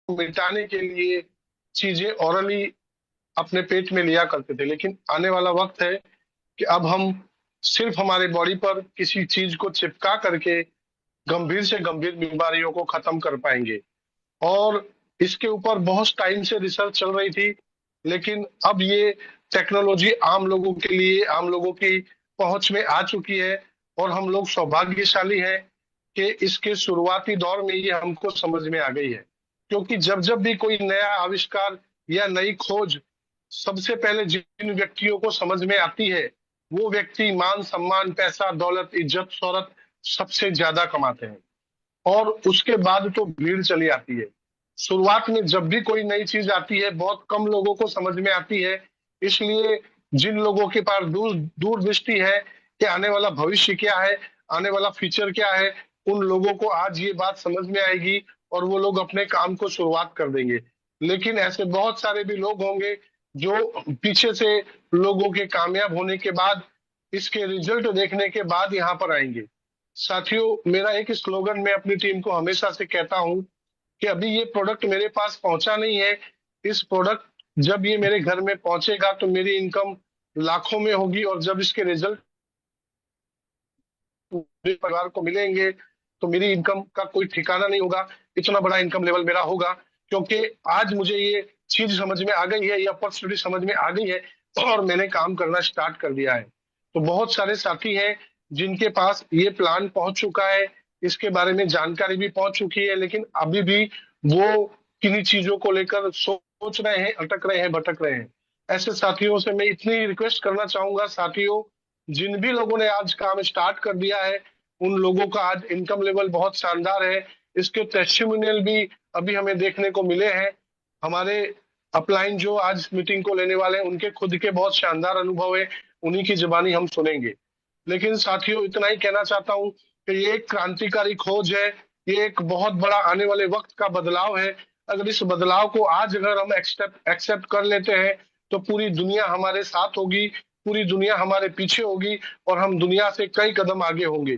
मिटाने के लिए चीजें ओरली अपने पेट में लिया करते थे, लेकिन आने वाला वक्त है कि अब हम सिर्फ हमारे बॉडी पर किसी चीज को चिपका करके गंभीर से गंभीर बीमारियों को खत्म कर पाएंगे। और इसके ऊपर बहुत टाइम से रिसर्च चल रही थी, लेकिन अब ये टेक्नोलॉजी आम लोगों के लिए, आम लोगों की पहुंच में आ चुकी है। और हम लोग सौभाग्यशाली हैं कि इसके शुरुआती दौर में ये हमको समझ में आ गई है। क्योंकि जब जब भी कोई नया आविष्कार या नई खोज सबसे पहले जिन व्यक्तियों को समझ में आती है, वो व्यक्ति मान सम्मान, पैसा, दौलत, इज्जत, शोहरत सबसे ज्यादा कमाते हैं। और उसके बाद तो भीड़ चली आती है। शुरुआत में जब भी कोई नई चीज आती है, बहुत कम लोगों को समझ में आती है। इसलिए जिन लोगों के पास दूरदृष्टि है कि आने वाला भविष्य क्या है, आने वाला फ्यूचर क्या है, उन लोगों को आज ये बात समझ में आएगी और वो लोग अपने काम को शुरुआत कर देंगे। लेकिन ऐसे बहुत सारे भी लोग होंगे जो पीछे से लोगों के कामयाब होने के बाद, इसके रिजल्ट देखने के बाद यहाँ पर आएंगे। साथियों, मेरा एक स्लोगन मैं अपनी टीम को हमेशा से कहता हूं कि अभी ये प्रोडक्ट मेरे पास पहुंचा नहीं है। इस प्रोडक्ट जब ये मेरे घर में पहुंचेगा तो मेरी इनकम लाखों में होगी, और जब इसके रिजल्ट मेरे परिवार को मिलेंगे तो मेरी इनकम का कोई ठिकाना नहीं होगा। इतना बड़ा इनकम लेवल मेरा होगा, क्योंकि आज मुझे ये चीज समझ में आ गई है, ये अपॉर्चुनिटी समझ में आ गई है, और मैंने काम करना स्टार्ट कर दिया है। तो बहुत सारे साथी हैं जिनके पास ये प्लान पहुंच चुका है, इसके बारे में जानकारी भी पहुंच चुकी है, लेकिन अभी भी वो किन्हीं चीजों को लेकर सोच रहे हैं, अटक रहे हैं, भटक रहे हैं। ऐसे साथियों से मैं इतनी रिक्वेस्ट करना चाहूंगा, साथियों, जिन भी लोगों ने आज काम स्टार्ट कर दिया है, उन लोगों का आज इनकम लेवल बहुत शानदार है। इसके टेस्टिमोनियल भी अभी हमें देखने को मिले हैं। हमारे अपलाइन जो आज मीटिंग को लेने वाले हैं, उनके खुद के बहुत शानदार अनुभव है, उन्हीं की जुबानी हम सुनेंगे। लेकिन साथियों, इतना ही कहना चाहता हूं कि ये एक क्रांतिकारी खोज है, ये एक बहुत बड़ा आने वाले वक्त का बदलाव है। अगर इस बदलाव को आज अगर हम एक्सेप्ट एक्सेप्ट कर लेते हैं तो पूरी दुनिया हमारे साथ होगी, पूरी दुनिया हमारे पीछे होगी, और हम दुनिया से कई कदम आगे होंगे।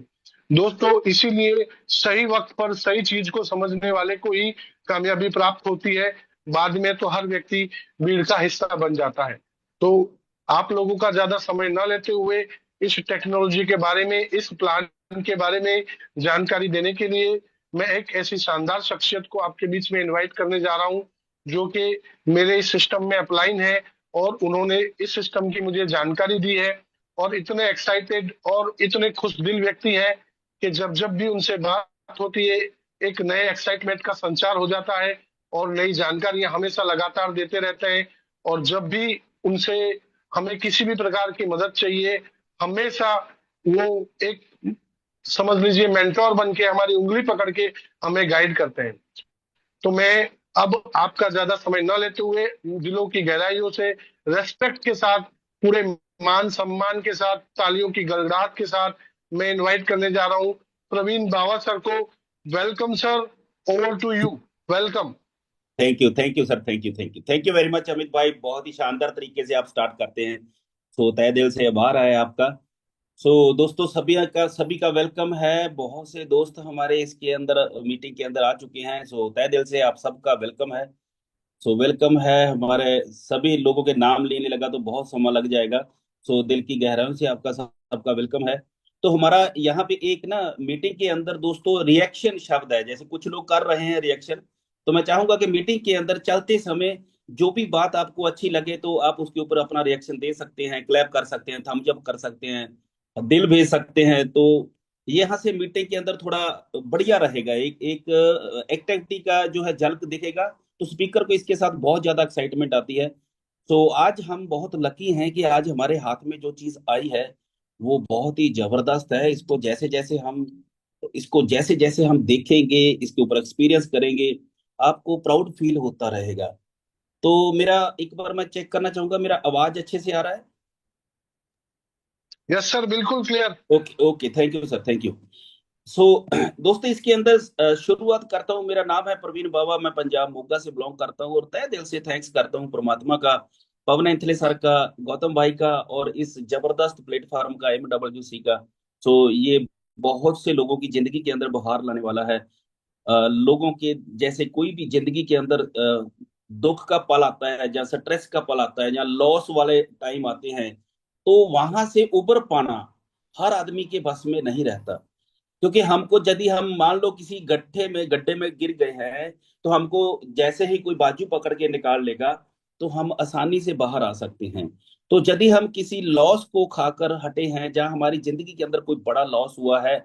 दोस्तों, इसीलिए सही वक्त पर सही चीज को समझने वाले को ही कामयाबी प्राप्त होती है। बाद में तो हर व्यक्ति भीड़ का हिस्सा बन जाता है। तो आप लोगों का ज्यादा समय न लेते हुए इस टेक्नोलॉजी के बारे में, इस प्लान के बारे में जानकारी देने के लिए मैं एक ऐसी शानदार शख्सियत को आपके बीच में इनवाइट करने जा रहा हूं, जो कि मेरे इस सिस्टम में अपलाइन है, और उन्होंने इस सिस्टम की मुझे जानकारी दी है। और इतने एक्साइटेड और इतने खुश दिल व्यक्ति हैं कि जब जब भी उनसे बात होती है, एक नए एक्साइटमेंट का संचार हो जाता है, और नई जानकारियां हमेशा लगातार देते रहते हैं। और जब भी उनसे हमें किसी भी प्रकार की मदद चाहिए, हमेशा वो एक, समझ लीजिए, मेंटोर बन के हमारी उंगली पकड़ के हमें गाइड करते हैं। तो मैं अब आपका ज्यादा समय न लेते हुए, दिलों की गहराइयों से, रेस्पेक्ट के साथ, पूरे मान सम्मान के साथ, तालियों की गड़गड़ाहट के साथ मैं इनवाइट करने जा रहा हूं प्रवीण बावा सर को। Welcome sir, over to you. Welcome. Thank you sir, thank you very much Amit भाई। बहुत ही शानदार तरीके से आप स्टार्ट करते हैं। सो तहे दिल से आभार है आपका। सो दोस्तों, सभी का वेलकम है। बहुत से दोस्त हमारे इसके अंदर मीटिंग के अंदर आ चुके हैं। सो तहे दिल से आप सबका वेलकम है। सो वेलकम है। हमारे सभी लोगों के नाम लेने लगा तो बहुत समय लग जाएगा। सो दिल की गहराइयों से आपका सबका वेलकम है। तो हमारा यहाँ पे एक ना मीटिंग के अंदर दोस्तों रिएक्शन शब्द है, जैसे कुछ लोग कर रहे हैं रिएक्शन। तो मैं चाहूंगा कि मीटिंग के अंदर चलते समय जो भी बात आपको अच्छी लगे तो आप उसके ऊपर अपना रिएक्शन दे सकते हैं, क्लैप कर सकते हैं, थम्स अप कर सकते हैं, दिल भेज सकते हैं। तो यहाँ से मीटिंग के अंदर थोड़ा बढ़िया रहेगा, एक एक एक्टिविटी का जो है झलक दिखेगा। तो स्पीकर को इसके साथ बहुत ज्यादा एक्साइटमेंट आती है। तो आज हम बहुत लकी हैं कि आज हमारे हाथ में जो चीज आई है वो बहुत ही जबरदस्त है। इसको जैसे जैसे हम देखेंगे, इसके ऊपर एक्सपीरियंस करेंगे, आपको प्राउड फील होता रहेगा। तो मेरा एक बार मैं चेक करना चाहूंगा, मेरा आवाज अच्छे से आ रहा है? यस सर, बिल्कुल clear. Okay okay, thank you sir, thank you. So दोस्तों, इसके अंदर शुरुआत करता हूँ। मेरा नाम है प्रवीण बाबा, मैं पंजाब मोगा से बिलोंग करता हूँ, और तहे दिल से थैंक्स करता हूँ परमात्मा का, पवन एंथले सर का, गौतम भाई का, और इस जबरदस्त प्लेटफॉर्म का, MWC का। सो ये बहुत से लोगों की जिंदगी के अंदर बहार लाने वाला है। लोगों के जैसे कोई भी जिंदगी के अंदर दुख का पल आता है, या स्ट्रेस का पल आता है, या लॉस वाले टाइम आते हैं, तो वहां से उबर पाना हर आदमी के बस में नहीं रहता। क्योंकि हमको, यदि हम मान लो किसी गड्ढे में गिर गए हैं, तो हमको जैसे ही कोई बाजू पकड़ के निकाल लेगा, तो हम आसानी से बाहर आ सकते हैं। तो यदि हम किसी लॉस को खाकर हटे हैं, जहां हमारी जिंदगी के अंदर कोई बड़ा लॉस हुआ है,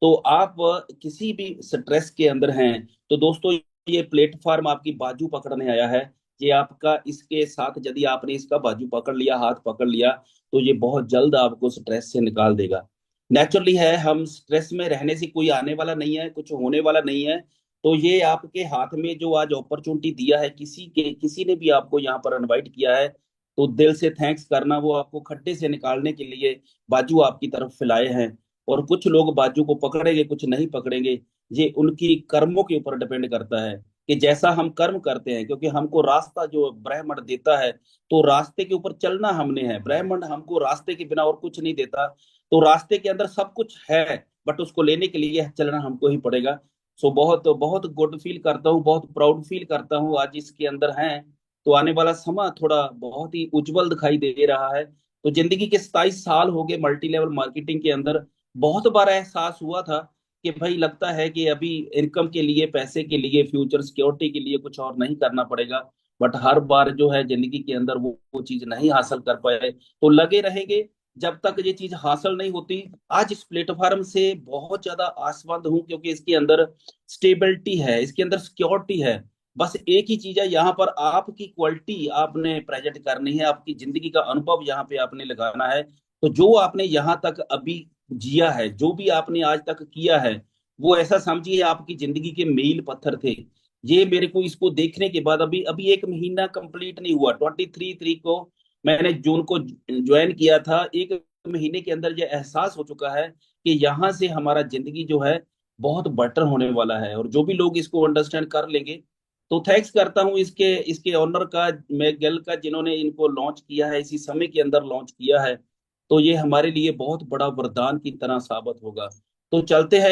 तो आप किसी भी स्ट्रेस के अंदर हैं, तो दोस्तों ये प्लेटफॉर्म आपकी बाजू पकड़ने आया है। ये आपका, इसके साथ यदि आपने इसका बाजू पकड़ लिया, हाथ पकड़ लिया, तो ये बहुत जल्द आपको स्ट्रेस से निकाल देगा। नेचुरली है, हम स्ट्रेस में रहने से कोई आने वाला नहीं है, कुछ होने वाला नहीं है। तो ये आपके हाथ में जो आज अपॉर्चुनिटी दिया है, किसी ने भी आपको यहाँ पर इनवाइट किया है, तो दिल से थैंक्स करना। वो आपको खड्डे से निकालने के लिए बाजू आपकी तरफ फैलाए हैं। और कुछ लोग बाजू को पकड़ेंगे, कुछ नहीं पकड़ेंगे, ये उनकी कर्मों के ऊपर डिपेंड करता है कि जैसा हम कर्म करते हैं। क्योंकि हमको रास्ता जो ब्रह्मांड देता है, तो रास्ते के ऊपर चलना हमने है। ब्रह्मांड हमको रास्ते के बिना और कुछ नहीं देता। तो रास्ते के अंदर सब कुछ है, बट उसको लेने के लिए चलना हमको ही पड़ेगा। सो बहुत बहुत गुड फील करता हूँ, बहुत प्राउड फील करता हूँ आज इसके अंदर हैं। तो आने वाला समय थोड़ा बहुत ही उज्जवल दिखाई दे रहा है। तो जिंदगी के 27 साल हो गए मल्टी लेवल मार्केटिंग के अंदर। बहुत बार एहसास हुआ था कि भाई लगता है कि अभी इनकम के लिए, पैसे के लिए, फ्यूचर सिक्योरिटी के लिए कुछ और नहीं करना पड़ेगा। बट हर बार जो है जिंदगी के अंदर वो चीज नहीं हासिल कर पाए, तो लगे रहेंगे जब तक ये चीज हासिल नहीं होती। आज इस प्लेटफॉर्म से बहुत ज्यादा आसवंद हूँ, क्योंकि इसके अंदर स्टेबिलिटी है, इसके अंदर सिक्योरिटी है। बस एक ही चीज है, यहाँ पर आपकी क्वालिटी आपने प्रेजेंट करनी है, आपकी जिंदगी का अनुभव यहाँ पे आपने लगाना है। तो जो आपने यहाँ तक अभी जिया है, जो भी आपने आज तक किया है, वो ऐसा समझिए आपकी जिंदगी के मील पत्थर थे। ये मेरे को इसको देखने के बाद, अभी अभी 1 महीना कंप्लीट नहीं हुआ, 23 तारीख को मैंने जून को ज्वाइन किया था। 1 महीने के अंदर ये एहसास हो चुका है कि यहाँ से हमारा जिंदगी जो है बहुत बेटर होने वाला है। और जो भी लोग इसको अंडरस्टैंड कर लेंगे, तो थैंक्स करता हूँ इसके इसके ओनर का, मैगल का, जिन्होंने इनको लॉन्च किया है, इसी समय के अंदर लॉन्च किया है। तो ये हमारे लिए बहुत बड़ा वरदान की तरह साबित होगा। तो चलते हैं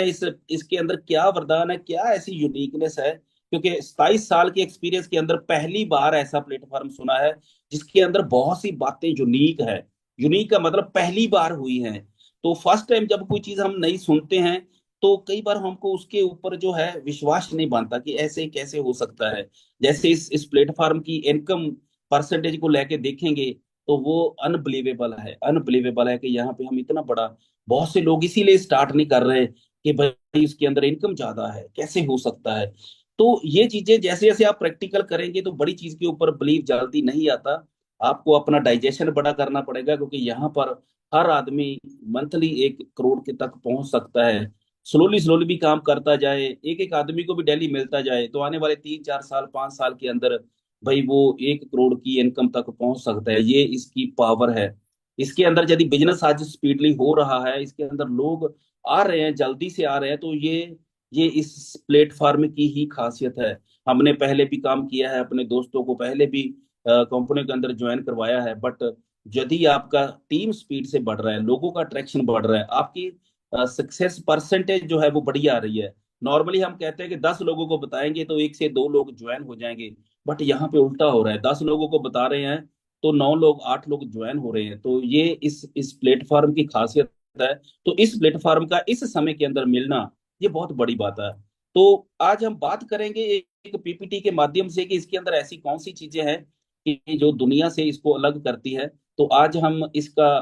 इसके अंदर क्या वरदान है, क्या ऐसी यूनिकनेस है। क्योंकि 27 साल के एक्सपीरियंस के अंदर पहली बार ऐसा प्लेटफॉर्म सुना है जिसके अंदर बहुत सी बातें यूनिक है। यूनिक का मतलब पहली बार हुई है। तो फर्स्ट टाइम जब कोई चीज हम नहीं सुनते हैं, तो कई बार हमको उसके ऊपर जो है विश्वास नहीं बनता कि ऐसे कैसे हो सकता है। जैसे इस प्लेटफॉर्म की इनकम परसेंटेज को लेके देखेंगे, तो वो अनबिलीवेबल है, अनबिलीवेबल है कि यहाँ पे हम इतना बड़ा, बहुत से लोग इसीलिए स्टार्ट नहीं कर रहे कि भाई इसके अंदर इनकम ज्यादा है, कैसे हो सकता है। तो ये चीजें जैसे जैसे आप प्रैक्टिकल करेंगे, तो बड़ी चीज के ऊपर बिलीव जल्दी नहीं आता। आपको अपना डाइजेशन बड़ा करना पड़ेगा, क्योंकि यहाँ पर हर आदमी मंथली 1 करोड़ के तक पहुंच सकता है। स्लोली स्लोली भी काम करता जाए, एक एक आदमी को भी डेली मिलता जाए, तो आने वाले 3 4 साल, 5 साल के अंदर भाई वो 1 करोड़ की इनकम तक पहुंच सकता है। ये इसकी पावर है। इसके अंदर यदि बिजनेस आज स्पीडली हो रहा है, इसके अंदर लोग आ रहे हैं, जल्दी से आ रहे हैं, तो ये इस प्लेटफॉर्म की ही खासियत है। हमने पहले भी काम किया है, अपने दोस्तों को पहले भी कंपनी के अंदर ज्वाइन करवाया है। बट यदि आपका टीम स्पीड से बढ़ रहा है, लोगों का अट्रैक्शन बढ़ रहा है, आपकी सक्सेस परसेंटेज जो है वो बढ़िया आ रही है। नॉर्मली हम कहते हैं कि 10 लोगों को बताएंगे तो 1 से 2 लोग ज्वाइन हो जाएंगे। बट यहाँ पे उल्टा हो रहा है, 10 लोगों को बता रहे हैं तो 9 लोग, 8 लोग ज्वाइन हो रहे हैं। तो ये इस प्लेटफॉर्म की खासियत है। तो इस प्लेटफॉर्म का इस समय के अंदर मिलना, ये बहुत बड़ी बात है। तो आज हम बात करेंगे एक पीपीटी के माध्यम से कि इसके अंदर ऐसी कौन सी चीजें हैं कि जो दुनिया से इसको अलग करती है। तो आज हम इसका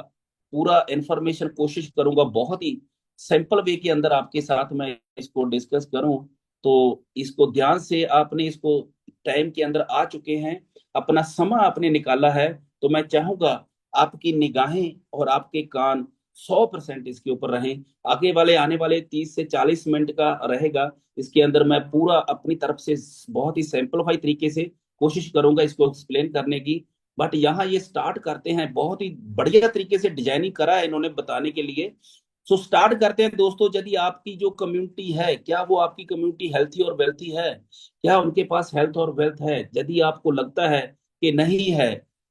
पूरा इंफॉर्मेशन कोशिश करूंगा बहुत ही सिंपल वे के अंदर आपके साथ मैं इसको डिस्कस करूं। तो इसको ध्यान से आपने इसको टाइम के अंदर आ चुके हैं, अपना समय आपने निकाला है, तो मैं चाहूंगा आपकी निगाहें और आपके कान 100% इसके ऊपर रहें। आगे वाले आने वाले 30 से 40 मिनट का रहेगा। इसके अंदर मैं पूरा अपनी तरफ से बहुत ही सिंपलीफाई तरीके से कोशिश करूंगा इसको एक्सप्लेन करने की। बट यहाँ ये स्टार्ट करते हैं, बहुत ही बढ़िया तरीके से डिजाइनिंग करा है इन्होंने बताने के लिए। सो स्टार्ट करते हैं दोस्तों। यदि आपकी जो कम्युनिटी है, क्या वो आपकी कम्युनिटी हेल्थी और वेल्थी है? क्या उनके पास हेल्थ और वेल्थ है? यदि आपको लगता है कि नहीं है,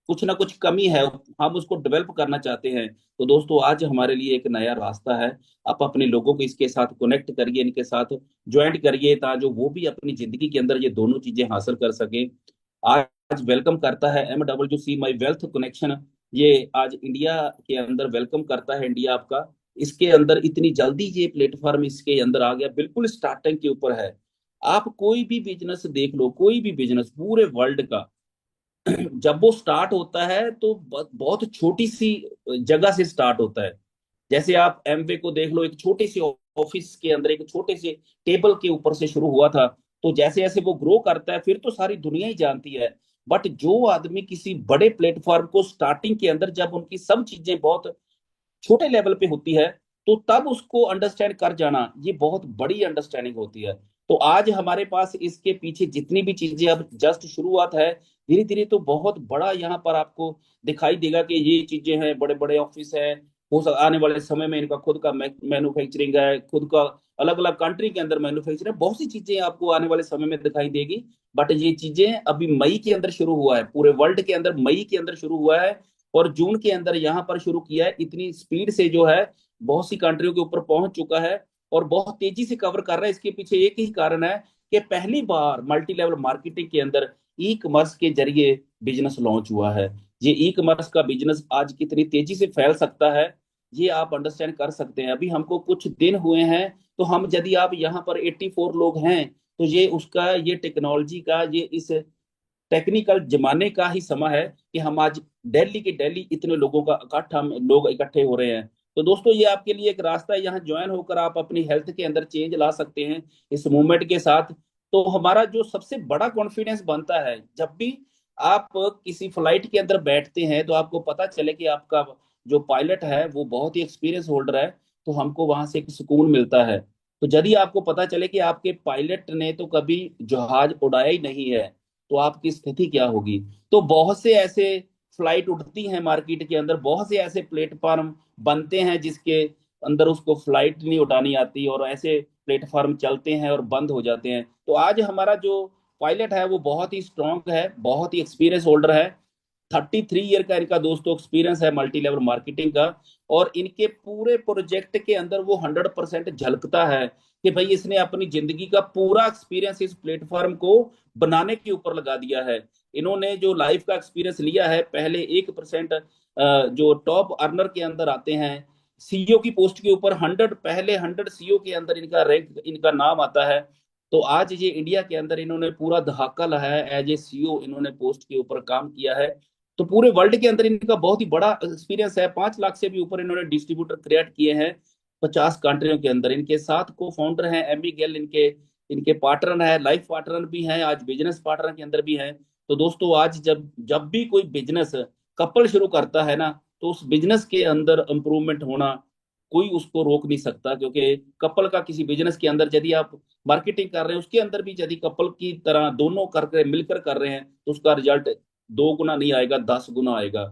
कुछ ना कुछ कमी है, हम उसको डेवलप करना चाहते हैं। तो दोस्तों आज हमारे लिए एक नया रास्ता है। आप अपने लोगों को इसके साथ कनेक्ट करिए, इनके साथ ज्वाइंट करिए, ताकि वो भी अपनी जिंदगी के अंदर ये दोनों चीजें हासिल कर सके। आज वेलकम करता है MWC माई वेल्थ कनेक्शन। ये आज इंडिया के अंदर वेलकम करता है, इंडिया आपका। इसके अंदर इतनी जल्दी ये प्लेटफॉर्म इसके अंदर आ गया, बिल्कुल स्टार्टिंग के ऊपर है। आप कोई भी बिजनेस देख लो, कोई भी बिजनेस पूरे वर्ल्ड का, जब वो स्टार्ट होता है तो बहुत छोटी सी जगह से स्टार्ट होता है। जैसे आप एमवे को देख लो, एक छोटे से ऑफिस के अंदर एक छोटे से टेबल के ऊपर से शुरू हुआ था। तो जैसे जैसे वो ग्रो करता है फिर तो सारी दुनिया ही जानती है। बट जो आदमी किसी बड़े प्लेटफॉर्म को स्टार्टिंग के अंदर, जब उनकी सब चीजें बहुत छोटे लेवल पे होती है, तो तब उसको अंडरस्टैंड कर जाना, ये बहुत बड़ी अंडरस्टैंडिंग होती है। तो आज हमारे पास इसके पीछे जितनी भी चीजें, अब जस्ट शुरुआत है, धीरे धीरे तो बहुत बड़ा यहाँ पर आपको दिखाई देगा कि ये चीजें हैं, बड़े बड़े ऑफिस है। आने वाले समय में इनका खुद का मैन्युफैक्चरिंग है, खुद का अलग अलग कंट्री के अंदर मैन्युफैक्चरिंग है, बहुत सी चीजें आपको आने वाले समय में दिखाई देगी। बट ये चीजें अभी मई के अंदर शुरू हुआ है, पूरे वर्ल्ड के अंदर मई के अंदर शुरू हुआ है, और जून के अंदर यहाँ पर शुरू किया है। इतनी स्पीड से जो है बहुत सी कंट्रियों के ऊपर पहुंच चुका है, और बहुत तेजी से कवर कर रहा है। इसके पीछे एक ही कारण है कि पहली बार मल्टी लेवल मार्केटिंग के अंदर ई कॉमर्स के जरिए बिजनेस लॉन्च हुआ है। ये ई कॉमर्स का बिजनेस आज कितनी तेजी से फैल सकता है, ये आप अंडरस्टैंड कर सकते हैं। अभी हमको कुछ दिन हुए हैं, तो हम, यदि आप यहाँ पर 84 लोग हैं, तो ये उसका, ये टेक्नोलॉजी का, ये इस टेक्निकल जमाने का ही समय है कि हम आज दिल्ली के दिल्ली इतने लोगों का इकट्ठा, हम लोग इकट्ठे हो रहे हैं। तो दोस्तों ये आपके लिए एक रास्ता है, यहाँ ज्वाइन होकर आप अपनी हेल्थ के अंदर चेंज ला सकते हैं इस मूवमेंट के साथ। तो हमारा जो सबसे बड़ा कॉन्फिडेंस बनता है, जब भी आप किसी फ्लाइट के अंदर बैठते हैं, तो आपको पता चले कि आपका जो पायलट है वो बहुत ही एक्सपीरियंस होल्डर है, तो हमको वहां से एक सुकून मिलता है। तो यदि आपको पता चले कि आपके पायलट ने तो कभी जहाज उड़ाया ही नहीं है, तो आपकी स्थिति क्या होगी। तो बहुत से ऐसे फ्लाइट उड़ती हैं मार्केट के अंदर, बहुत से ऐसे प्लेटफॉर्म बनते हैं जिसके अंदर उसको फ्लाइट नहीं उड़ानी आती, और ऐसे प्लेटफॉर्म चलते हैं और बंद हो जाते हैं। तो आज हमारा जो पायलट है वो बहुत ही स्ट्रांग है, बहुत ही एक्सपीरियंस होल्डर है। 33 ईयर का इनका दोस्तों एक्सपीरियंस है मल्टी लेवल मार्केटिंग का। और इनके पूरे प्रोजेक्ट के अंदर वो 100% झलकता है कि भाई इसने अपनी जिंदगी का पूरा एक्सपीरियंस इस प्लेटफॉर्म को बनाने के ऊपर लगा दिया है। इन्होंने जो लाइफ का एक्सपीरियंस लिया है, पहले 1% जो टॉप अर्नर के अंदर आते हैं, सीईओ की पोस्ट के ऊपर 100, पहले 100 सीईओ के अंदर इनका रैंक, इनका नाम आता है। तो आज ये इंडिया के अंदर इन्होंने पूरा धमाका लगाया है, एज ए सीईओ इन्होंने पोस्ट के ऊपर काम किया है। तो पूरे वर्ल्ड के अंदर इनका बहुत ही बड़ा एक्सपीरियंस है। 5 लाख से भी ऊपर इन्होंने डिस्ट्रीब्यूटर क्रिएट किए हैं 50 कंट्रियों के अंदर। इनके साथ को फाउंडर हैं एमी गेल, इनके इनके पार्टनर है, लाइफ पार्टनर भी हैं, आज बिजनेस पार्टनर के अंदर भी हैं। तो दोस्तों आज जब जब भी कोई बिजनेस कपल शुरू करता है ना, तो उस बिजनेस के अंदर इंप्रूवमेंट होना कोई उसको रोक नहीं सकता। क्योंकि कपल का किसी बिजनेस के अंदर यदि आप मार्केटिंग कर रहे हैं, उसके अंदर भी यदि कपल की तरह दोनों करके मिलकर कर रहे हैं, तो उसका रिजल्ट 2 गुना नहीं आएगा, 10 गुना आएगा।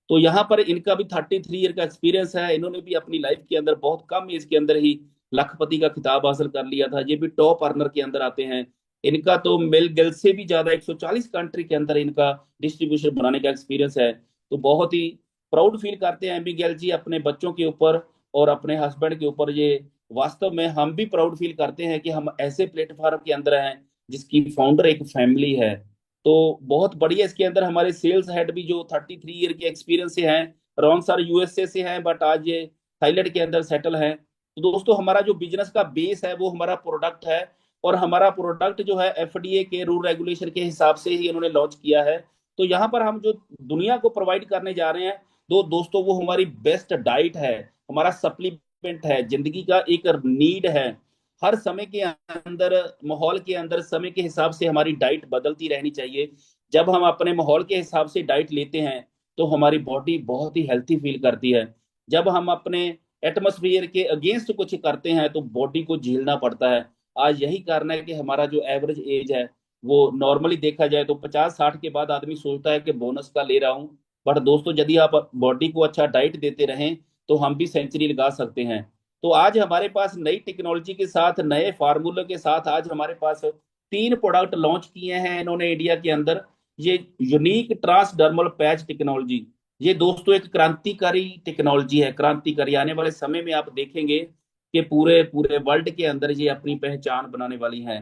तो यहाँ पर इनका भी 33 ईयर का एक्सपीरियंस है। इन्होंने भी अपनी लाइफ के अंदर बहुत कम एज के अंदर ही लखपति का खिताब हासिल कर लिया था। ये भी टॉप अर्नर के अंदर आते हैं। इनका तो मेल गिल से भी ज्यादा 140 कंट्री के अंदर इनका डिस्ट्रीब्यूशन बनाने का एक्सपीरियंस है। तो बहुत ही प्राउड फील करते हैं एमी गिल जी अपने बच्चों के ऊपर और अपने हस्बैंड के ऊपर। ये वास्तव में हम भी प्राउड फील करते हैं कि हम ऐसे प्लेटफॉर्म के अंदर हैं जिसकी फाउंडर एक फैमिली है। तो बहुत बढ़िया। इसके अंदर हमारे सेल्स हेड भी जो 33 ईयर के एक्सपीरियंस से हैं, रोहन सर यूएसए से हैं, बट आज ये थाईलैंड के अंदर सेटल हैं। तो दोस्तों हमारा जो बिजनेस का बेस है वो हमारा प्रोडक्ट है, और हमारा प्रोडक्ट जो है एफडीए के रूल रेगुलेशन के हिसाब से ही इन्होंने लॉन्च किया है। तो यहाँ पर हम जो दुनिया को प्रोवाइड करने जा रहे हैं, दोस्तों वो हमारी बेस्ट डाइट है, हमारा सप्लीमेंट है, जिंदगी का एक नीड है। हर समय के अंदर, माहौल के अंदर, समय के हिसाब से हमारी डाइट बदलती रहनी चाहिए। जब हम अपने माहौल के हिसाब से डाइट लेते हैं, तो हमारी बॉडी बहुत ही हेल्थी फील करती है। जब हम अपने एटमोसफियर के अगेंस्ट कुछ करते हैं, तो बॉडी को झेलना पड़ता है। आज यही कारण है कि हमारा जो एवरेज एज है, वो नॉर्मली देखा जाए तो 50-60 के बाद आदमी सोचता है कि बोनस का ले रहा हूँ। बट दोस्तों यदि आप बॉडी को अच्छा डाइट देते रहें, तो हम भी सेंचुरी लगा सकते हैं। तो आज हमारे पास नई टेक्नोलॉजी के साथ, नए फार्मूले के साथ, आज हमारे पास 3 प्रोडक्ट लॉन्च किए हैं इन्होंने इंडिया के अंदर, ये यूनिक ट्रांसडर्मल पैच टेक्नोलॉजी, ये दोस्तों एक क्रांतिकारी टेक्नोलॉजी है, क्रांतिकारी। आने वाले समय में आप देखेंगे कि पूरे पूरे वर्ल्ड के अंदर ये अपनी पहचान बनाने वाली है।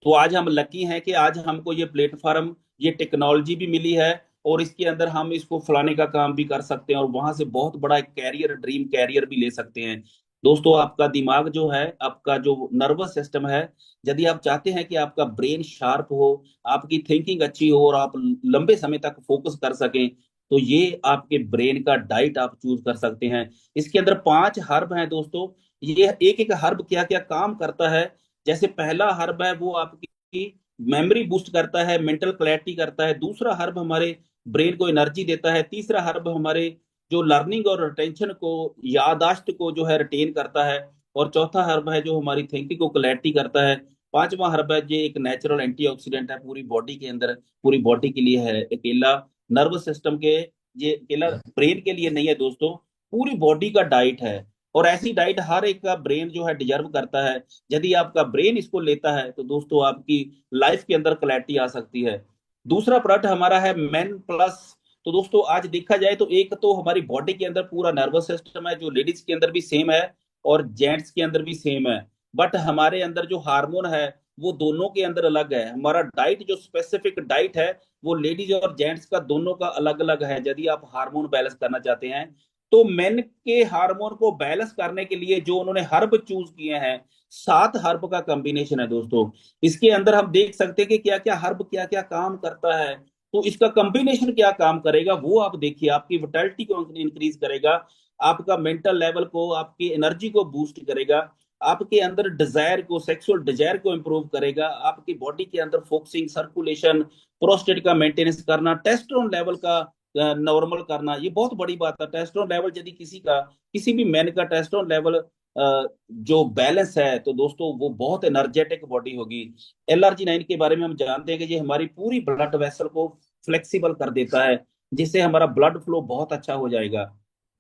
तो आज हम लकी हैं कि आज हमको ये प्लेटफॉर्म, ये टेक्नोलॉजी भी मिली है, और इसके अंदर हम इसको फैलाने का काम भी कर सकते हैं, और वहां से बहुत बड़ा एक कैरियर, ड्रीम कैरियर भी ले सकते हैं। दोस्तों आपका दिमाग जो है, आपका जो नर्वस सिस्टम है, यदि आप चाहते हैं कि आपका ब्रेन शार्प हो, आपकी थिंकिंग अच्छी हो, और आप लंबे समय तक फोकस कर सकें, तो ये आपके ब्रेन का डाइट आप चूज कर सकते हैं। इसके अंदर 5 हर्ब हैं दोस्तों। ये एक एक हर्ब क्या क्या काम करता है, जैसे पहला हर्ब है वो आपकी मेमोरी बूस्ट करता है, मेंटल क्लैरिटी करता है। दूसरा हर्ब हमारे ब्रेन को एनर्जी देता है। तीसरा हर्ब हमारे जो लर्निंग और रिटेंशन को, याददाश्त को जो है रिटेन करता है। और चौथा हर्ब है जो हमारी थिंकिंग को क्लैरिटी करता है। पांचवा हर्ब है जो एक नेचुरल एंटीऑक्सीडेंट है पूरी बॉडी के अंदर, पूरी बॉडी के लिए है, अकेला नर्वस सिस्टम के, ये अकेला ब्रेन के लिए नहीं है दोस्तों, पूरी बॉडी का डाइट है। और ऐसी डाइट हर एक का ब्रेन जो है डिजर्व करता है। यदि आपका ब्रेन इसको लेता है तो दोस्तों आपकी लाइफ के अंदर क्लैरिटी आ सकती है। दूसरा प्रोडक्ट हमारा है मैन प्लस। तो दोस्तों आज देखा जाए तो एक तो हमारी बॉडी के अंदर पूरा नर्वस सिस्टम है, जो लेडीज के अंदर भी सेम है और जेंट्स के अंदर भी सेम है। बट हमारे अंदर जो हार्मोन है वो दोनों के अंदर अलग है। हमारा डाइट जो स्पेसिफिक डाइट है वो लेडीज और जेंट्स का दोनों का अलग अलग है। यदि आप हार्मोन बैलेंस करना चाहते हैं तो मेन के हार्मोन को बैलेंस करने के लिए जो उन्होंने हर्ब चूज किए हैं, 7 हर्ब का कॉम्बिनेशन है दोस्तों। इसके अंदर हम देख सकते हैं कि क्या क्या हर्ब क्या क्या काम करता है। तो इसका कॉम्बिनेशन क्या काम करेगा वो आप देखिए, आपकी विटालिटी को इंक्रीज करेगा, आपका मेंटल लेवल को, आपकी एनर्जी को बूस्ट करेगा, आपके अंदर डिजायर को, सेक्सुअल डिजायर को इंप्रूव करेगा, आपकी बॉडी के अंदर फोकसिंग, सर्कुलेशन, प्रोस्टेट का मेंटेनेंस करना, टेस्टोस्टेरोन लेवल का नॉर्मल करना। ये बहुत बड़ी बात है। टेस्टोस्टेरोन लेवल यदि किसी का, किसी भी मैन का टेस्टोस्टेरोन लेवल जो बैलेंस है तो दोस्तों वो बहुत एनर्जेटिक बॉडी होगी। LRG9 के बारे में हम जानते हैं कि ये हमारी पूरी ब्लड वेसल को फ्लेक्सिबल कर देता है, जिससे हमारा ब्लड फ्लो बहुत अच्छा हो जाएगा।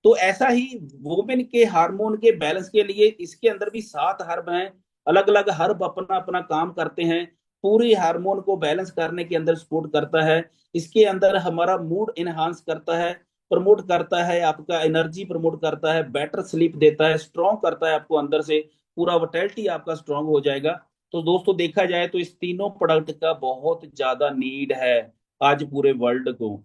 तो ऐसा ही वुमेन के हार्मोन के बैलेंस के लिए इसके अंदर भी 7 हर्ब हैं। अलग अलग हर्ब अपना अपना काम करते हैं, पूरी हार्मोन को बैलेंस करने के अंदर सपोर्ट करता है। इसके अंदर हमारा मूड इनहांस करता है, प्रमोट करता है, आपका एनर्जी प्रमोट करता है, बेटर स्लीप देता है, स्ट्रॉन्ग करता है आपको अंदर से, पूरा विटैलिटी आपका स्ट्रॉन्ग हो जाएगा। तो दोस्तों देखा जाए तो इस तीनों प्रोडक्ट का बहुत ज्यादा नीड है आज पूरे वर्ल्ड को।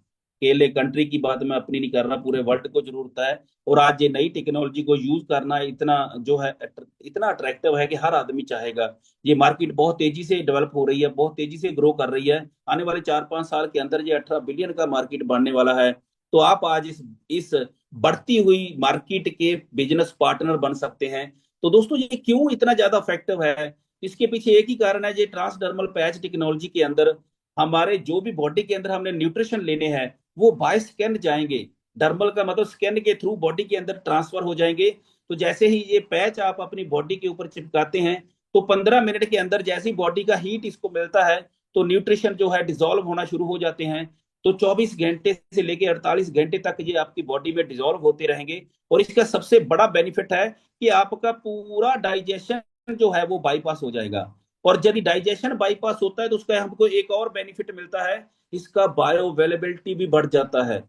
अकेले कंट्री की बात मैं अपनी नहीं कर रहा, पूरे वर्ल्ड को जरूरत है। और आज ये नई टेक्नोलॉजी को यूज करना इतना जो है इतना अट्रैक्टिव है कि हर आदमी चाहेगा। ये मार्केट बहुत तेजी से डेवलप हो रही है, बहुत तेजी से ग्रो कर रही है। आने वाले 4-5 साल के अंदर ये 18 बिलियन का मार्केट बनने वाला है। तो आप आज इस बढ़ती हुई मार्केट के बिजनेस पार्टनर बन सकते हैं। तो दोस्तों ये क्यों इतना ज्यादा इफेक्टिव है, इसके पीछे एक ही कारण है, ये ट्रांसडर्मल पैच टेक्नोलॉजी के अंदर हमारे जो भी बॉडी के अंदर हमने न्यूट्रिशन लेने हैं वो बाय स्कैन जाएंगे। डर्मल का मतलब स्कैन के थ्रू बॉडी के अंदर ट्रांसफर हो जाएंगे। तो जैसे ही ये पैच आप अपनी बॉडी के ऊपर चिपकाते हैं तो 15 मिनट के अंदर जैसी बॉडी का हीट इसको मिलता है तो न्यूट्रिशन जो है डिजोल्व होना शुरू हो जाते हैं। तो 24 घंटे से लेकर 48 घंटे तक ये आपकी बॉडी में डिजोल्व होते रहेंगे। और इसका सबसे बड़ा बेनिफिट है कि आपका पूरा डाइजेशन जो है वो बाईपास हो जाएगा। और यदि डाइजेशन बाईपास होता है तो उसका हमको एक और बेनिफिट मिलता है, इसका बायो अवेलेबिलिटी भी बढ़ जाता है।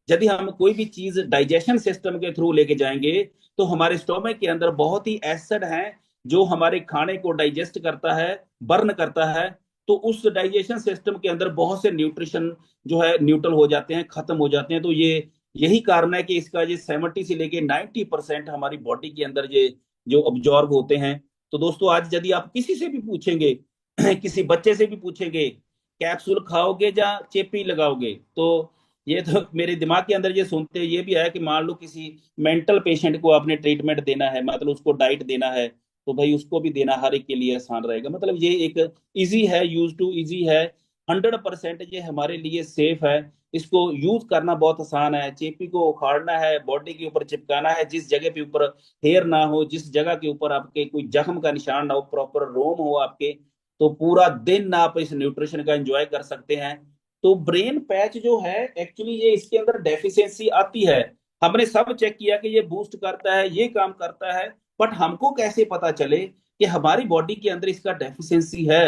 यदि हम कोई भी चीज डाइजेशन सिस्टम के थ्रू लेके जाएंगे तो हमारे स्टोमक के अंदर बहुत ही एसिड हैं जो हमारे खाने को डाइजेस्ट करता है, बर्न करता है। तो उस डाइजेशन सिस्टम के अंदर बहुत से न्यूट्रिशन जो है न्यूट्रल हो जाते हैं, खत्म हो जाते हैं। तो ये यही कारण है कि इसका ये 70 से लेके 90% हमारी बॉडी के अंदर ये जो ऑब्जॉर्व होते हैं। तो दोस्तों आज यदि आप किसी से भी पूछेंगे किसी बच्चे से भी पूछेंगे कैप्सूल खाओगे या चेपी लगाओगे, तो ये तो मेरे दिमाग के अंदर ये सुनते ये भी है कि मान लो किसी मेंटल पेशेंट को आपने ट्रीटमेंट देना है, मतलब उसको डाइट देना है, तो भाई उसको भी देना हर एक के लिए आसान रहेगा। मतलब ये एक इजी है, यूज टू इजी है, 100% ये हमारे लिए सेफ है। इसको यूज करना बहुत आसान है। चेपी को उखाड़ना है, बॉडी के ऊपर चिपकाना है, जिस जगह पे ऊपर हेयर ना हो, जिस जगह के ऊपर आपके कोई जख्म का निशान ना हो, प्रॉपर रोम हो आपके, तो पूरा दिन आप इस न्यूट्रिशन का एंजॉय कर सकते हैं। तो ब्रेन पैच जो है एक्चुअली ये इसके अंदर डेफिशिएंसी आती है। हमने सब चेक किया कि ये बूस्ट करता है, ये काम करता है, बट हमको कैसे पता चले कि हमारी बॉडी के अंदर इसका डेफिशिएंसी है।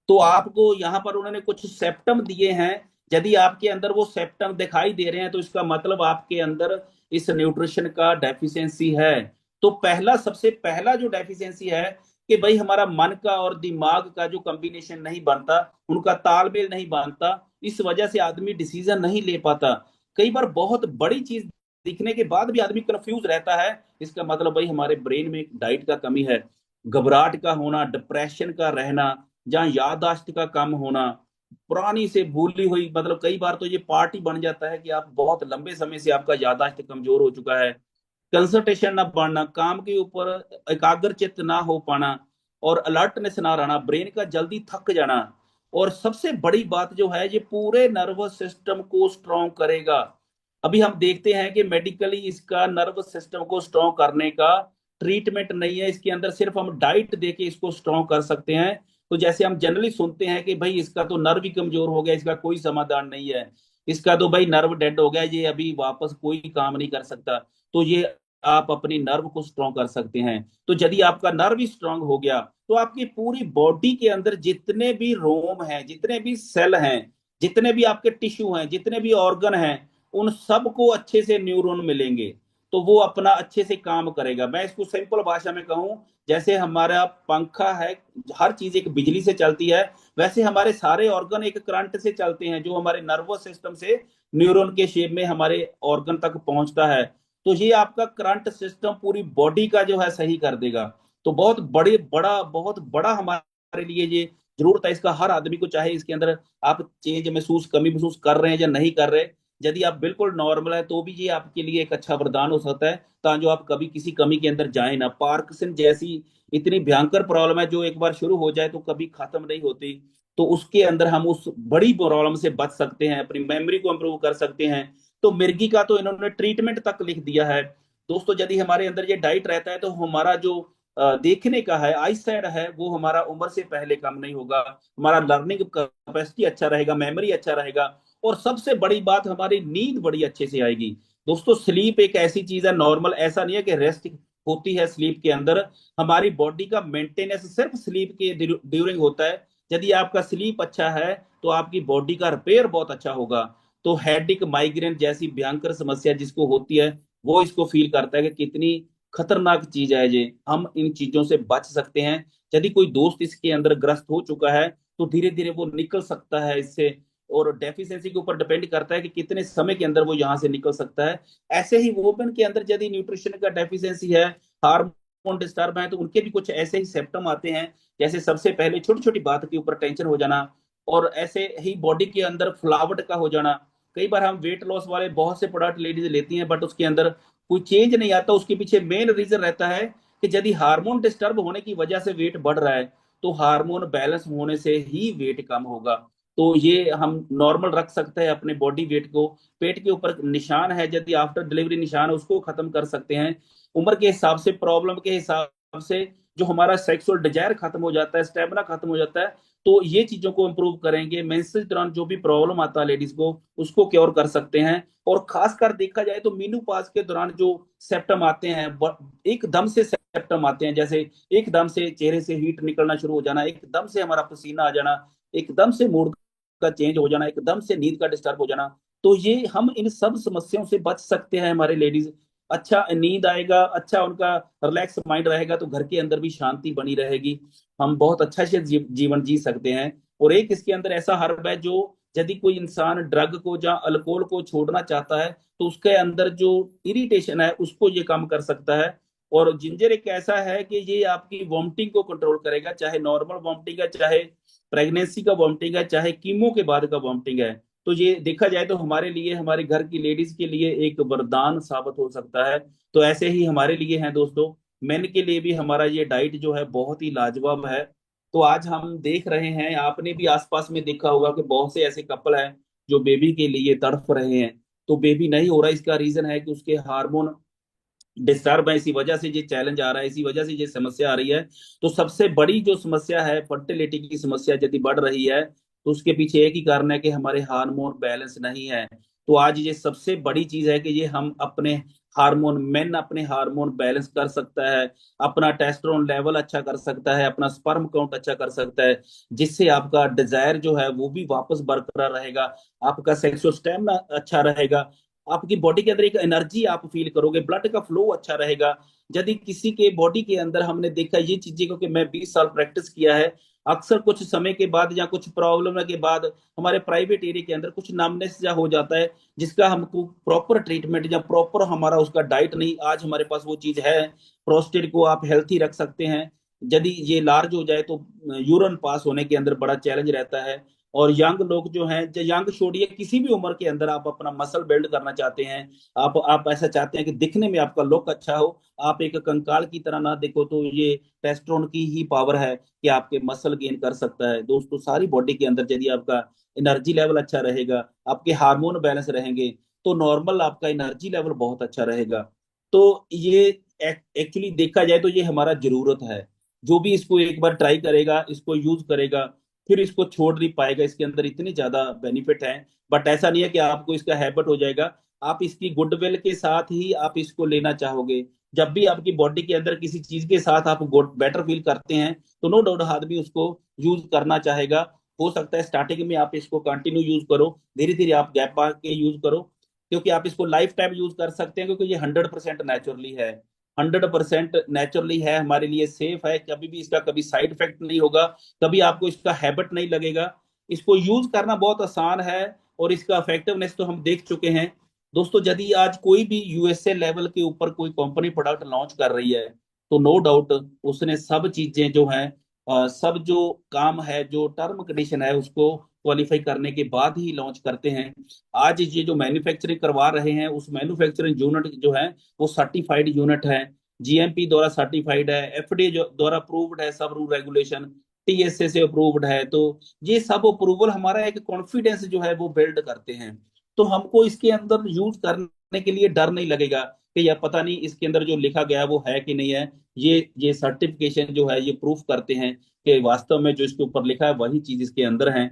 तो आपको यहाँ पर उन्होंने कुछ सेप्टम दिए हैं। यदि आपके अंदर वो सेप्टम दिखाई दे रहे हैं तो इसका मतलब आपके अंदर इस न्यूट्रिशन का डेफिशिएंसी है। तो पहला, सबसे पहला जो डेफिशिएंसी है कि भाई हमारा मन का और दिमाग का जो कॉम्बिनेशन नहीं बनता, उनका तालमेल नहीं बनता, इस वजह से आदमी डिसीजन नहीं ले पाता। कई बार बहुत बड़ी चीज दिखने के बाद भी आदमी कंफ्यूज रहता है, इसका मतलब भाई हमारे ब्रेन में डाइट का कमी है। घबराहट का होना, डिप्रेशन का रहना, जहाँ याददाश्त का कम होना, पुरानी से भूली हुई, मतलब कई बार तो ये पार्ट ही बन जाता है कि आप बहुत लंबे समय से आपका याददाश्त कमजोर हो चुका है, कंसंट्रेशन ना बढ़ना, काम के ऊपर एकाग्रचित्त ना हो पाना, और अलर्टनेस ना रहना, ब्रेन का जल्दी थक जाना। और सबसे बड़ी बात जो है, ये पूरे नर्वस सिस्टम को स्ट्रॉन्ग करेगा। अभी हम देखते हैं कि मेडिकली इसका नर्वस सिस्टम को स्ट्रॉन्ग करने का ट्रीटमेंट नहीं है, इसके अंदर सिर्फ हम डाइट दे के इसको स्ट्रॉन्ग कर सकते हैं। तो जैसे हम जनरली सुनते हैं कि भाई इसका तो नर्व ही कमजोर हो गया, इसका कोई समाधान नहीं है, इसका तो भाई नर्व डेड हो गया, ये अभी वापस कोई काम नहीं कर सकता। तो ये आप अपनी नर्व को स्ट्रॉन्ग कर सकते हैं। तो यदि आपका नर्व ही स्ट्रॉन्ग हो गया तो आपकी पूरी बॉडी के अंदर जितने भी रोम हैं, जितने भी सेल हैं, जितने भी आपके टिश्यू हैं, जितने भी ऑर्गन हैं, उन सबको अच्छे से न्यूरॉन मिलेंगे। तो वो अपना अच्छे से काम करेगा। मैं इसको सिंपल भाषा में कहूं, जैसे हमारा पंखा है, हर चीज एक बिजली से चलती है, वैसे हमारे सारे ऑर्गन एक करंट से चलते हैं, जो हमारे नर्वस सिस्टम से न्यूरॉन के शेप में हमारे ऑर्गन तक पहुंचता है। तो ये आपका करंट सिस्टम पूरी बॉडी का जो है सही कर देगा। तो बहुत बड़ा हमारे लिए ये जरूरत है इसका। हर आदमी को, चाहे इसके अंदर आप चेंज महसूस, कमी महसूस कर रहे हैं या नहीं कर रहे, यदि आप बिल्कुल नॉर्मल है तो भी ये आपके लिए एक अच्छा वरदान हो सकता है, ताकि आप कभी किसी कमी के अंदर जाए ना। पार्किंसन जैसी इतनी भयंकर प्रॉब्लम है जो एक बार शुरू हो जाए तो कभी खत्म नहीं होती। तो उसके अंदर हम उस बड़ी प्रॉब्लम से बच सकते हैं, अपनी मेमोरी को इंप्रूव कर सकते हैं। तो मिर्गी का तो इन्होंने ट्रीटमेंट तक लिख दिया है। दोस्तों, यदि हमारे अंदर ये डाइट रहता है तो हमारा जो देखने का है, आई साइड है, वो हमारा उम्र से पहले कम नहीं होगा, हमारा लर्निंग कैपेसिटी अच्छा रहेगा, मेमोरी अच्छा रहेगा, और सबसे बड़ी बात, हमारी नींद बड़ी अच्छे से आएगी। दोस्तों, स्लीप एक ऐसी चीज है, नॉर्मल ऐसा नहीं है कि रेस्ट होती है स्लीप के अंदर। हमारी बॉडी का मेंटेनेंस सिर्फ स्लीप के ड्यूरिंग होता है। यदि आपका स्लीप अच्छा है तो आपकी बॉडी का रिपेयर बहुत अच्छा होगा। तो हेडिक, माइग्रेन जैसी भयंकर समस्या जिसको होती है, वो इसको फील करता है कि कितनी खतरनाक चीज है ये, हम इन चीजों से बच सकते हैं। यदि कोई दोस्त इसके अंदर ग्रस्त हो चुका है तो धीरे धीरे वो निकल सकता है इससे। और डेफिशिएंसी के ऊपर डिपेंड करता है कि कितने समय के अंदर वो यहाँ से निकल सकता है। ऐसे ही वुमेन के अंदर यदि न्यूट्रिशन का डेफिशिएंसी है, हार्मोन डिस्टर्ब है, तो उनके भी कुछ ऐसे ही सिम्टम आते हैं। जैसे सबसे पहले छोटी छोटी बात के ऊपर टेंशन हो जाना, और ऐसे ही बॉडी के अंदर फुलावट का हो जाना। कई बार हम वेट लॉस वाले बहुत से प्रोडक्ट लेडीज लेती हैं, बट उसके अंदर कोई चेंज नहीं आता। उसके पीछे मेन रीजन रहता है कि यदि हार्मोन डिस्टर्ब होने की वजह से वेट बढ़ रहा है, तो हार्मोन बैलेंस होने से ही वेट कम होगा। तो ये हम नॉर्मल रख सकते हैं अपने बॉडी वेट को। पेट के ऊपर निशान है, यदि आफ्टर डिलीवरी निशान है, उसको खत्म कर सकते हैं। उम्र के हिसाब से, प्रॉब्लम के हिसाब से जो हमारा सेक्सुअल डिजायर खत्म हो जाता है, स्टेमिना खत्म हो जाता है, तो ये चीजों को इंप्रूव करेंगे। मेंसेस दौरान जो भी प्रॉब्लम आता है लेडीज को, उसको क्योर कर सकते हैं। और खासकर देखा जाए तो मीनोपॉज के दौरान जो सेप्टम आते हैं, एकदम से सेप्टम आते हैं, जैसे एकदम से चेहरे से हीट निकलना शुरू हो जाना, एकदम से हमारा पसीना आ जाना, एकदम से मूड का चेंज हो जाना, एकदम से नींद का डिस्टर्ब हो जाना। तो ये हम इन सब समस्याओं से बच सकते हैं। हमारे लेडीज अच्छा नींद आएगा, अच्छा उनका रिलैक्स माइंड रहेगा, तो घर के अंदर भी शांति बनी रहेगी, हम बहुत अच्छा से जीवन जी सकते हैं। और एक इसके अंदर ऐसा हर्ब है जो, यदि कोई इंसान ड्रग को या अल्कोहल को छोड़ना चाहता है तो उसके अंदर जो इरिटेशन है उसको ये कम कर सकता है। और जिंजर एक ऐसा है कि ये आपकी वॉमिटिंग को कंट्रोल करेगा, चाहे नॉर्मल वॉमिटिंग है, चाहे प्रेगनेंसी का वॉमिटिंग है, चाहे कीमो के बाद का वॉमिटिंग है। तो ये देखा जाए तो हमारे लिए, हमारे घर की लेडीज के लिए एक वरदान साबित हो सकता है। तो ऐसे ही हमारे लिए हैं दोस्तों, मेन के लिए भी हमारा ये डाइट जो है बहुत ही लाजवाब है। तो आज हम देख रहे हैं, आपने भी आसपास में देखा होगा कि बहुत से ऐसे कपल हैं जो बेबी के लिए तड़फ रहे हैं। तो बेबी नहीं हो रहा, इसका रीजन है कि उसके हार्मोन डिस्टर्ब है, इसी वजह से ये चैलेंज आ रहा है, इसी वजह से ये समस्या आ रही है। तो सबसे बड़ी जो समस्या है, फर्टिलिटी की समस्या यदि बढ़ रही है, तो उसके पीछे एक ही कारण है कि हमारे हार्मोन बैलेंस नहीं है। तो आज ये सबसे बड़ी चीज है कि ये हम अपने हार्मोन, मेन अपने हार्मोन बैलेंस कर सकता है, अपना टेस्टोस्टेरोन लेवल अच्छा कर सकता है, अपना स्पर्म काउंट अच्छा कर सकता है, जिससे आपका डिजायर जो है वो भी वापस बरकरार रहेगा, आपका सेक्सुअल स्टेमिना अच्छा रहेगा, आपकी बॉडी के अंदर एक एनर्जी आप फील करोगे, ब्लड का फ्लो अच्छा रहेगा। यदि किसी के बॉडी के अंदर हमने देखा ये चीजें, क्योंकि मैं 20 साल प्रैक्टिस किया है, अक्सर कुछ समय के बाद या कुछ प्रॉब्लम के बाद हमारे प्राइवेट एरिया के अंदर कुछ नामनेस या हो जाता है, जिसका हमको प्रॉपर ट्रीटमेंट या प्रॉपर हमारा उसका डाइट नहीं, आज हमारे पास वो चीज है। प्रोस्टेट को आप हेल्थी रख सकते हैं। यदि ये लार्ज हो जाए तो यूरिन पास होने के अंदर बड़ा चैलेंज रहता है। और यंग लोग जो हैं, यंग छोड़िए, किसी भी उम्र के अंदर आप अपना मसल बिल्ड करना चाहते हैं, आप ऐसा चाहते हैं कि दिखने में आपका लुक अच्छा हो, आप एक कंकाल की तरह ना देखो, तो ये टेस्टोस्टेरोन की ही पावर है कि आपके मसल गेन कर सकता है। दोस्तों, सारी बॉडी के अंदर यदि आपका एनर्जी लेवल अच्छा रहेगा, आपके हार्मोन बैलेंस रहेंगे, तो नॉर्मल आपका एनर्जी लेवल बहुत अच्छा रहेगा। तो ये एक्चुअली देखा जाए तो ये हमारा जरूरत है। जो भी इसको एक बार ट्राई करेगा, इसको यूज करेगा, फिर इसको छोड़ नहीं पाएगा। इसके अंदर इतनी ज्यादा बेनिफिट है। बट ऐसा नहीं है कि आपको इसका हैबिट हो जाएगा, आप इसकी गुडविल के साथ ही आप इसको लेना चाहोगे। जब भी आपकी बॉडी के अंदर किसी चीज के साथ आप बेटर फील करते हैं, तो नो डाउट आदमी उसको यूज करना चाहेगा। हो सकता है स्टार्टिंग में आप इसको कंटिन्यू यूज करो, धीरे धीरे आप गैप पा के यूज करो, क्योंकि आप इसको लाइफ टाइम यूज कर सकते हैं, क्योंकि ये 100% नेचुरली है। 100% नेचुरली है, हमारे लिए सेफ है, कभी भी इसका कभी साइड इफेक्ट नहीं होगा, कभी आपको इसका हैबिट नहीं लगेगा। इसको यूज करना बहुत आसान है, और इसका इफेक्टिवनेस तो हम देख चुके हैं। दोस्तों, यदि आज कोई भी यूएसए लेवल के ऊपर कोई कंपनी प्रोडक्ट लॉन्च कर रही है, तो नो डाउट उसने सब चीजें जो हैं, सब जो काम है, जो टर्म कंडीशन है, उसको क्वालिफाई करने के बाद ही लॉन्च करते हैं। आज ये जो मैन्युफैक्चरिंग करवा रहे हैं, उस मैन्युफैक्चरिंग यूनिट जो है वो सर्टिफाइड यूनिट है, जीएमपी द्वारा सर्टिफाइड है, एफडीए द्वारा अप्रूव्ड है, सब रूल रेगुलेशन, टीएसए से अप्रूव्ड है। तो ये सब अप्रूवल हमारा एक कॉन्फिडेंस जो है वो बिल्ड करते हैं। तो हमको इसके अंदर यूज करने के लिए डर नहीं लगेगा कि यार पता नहीं इसके अंदर जो लिखा गया वो है कि नहीं है। ये सर्टिफिकेशन जो है ये प्रूफ करते हैं कि वास्तव में जो इसके ऊपर लिखा है वही चीज इसके अंदर है।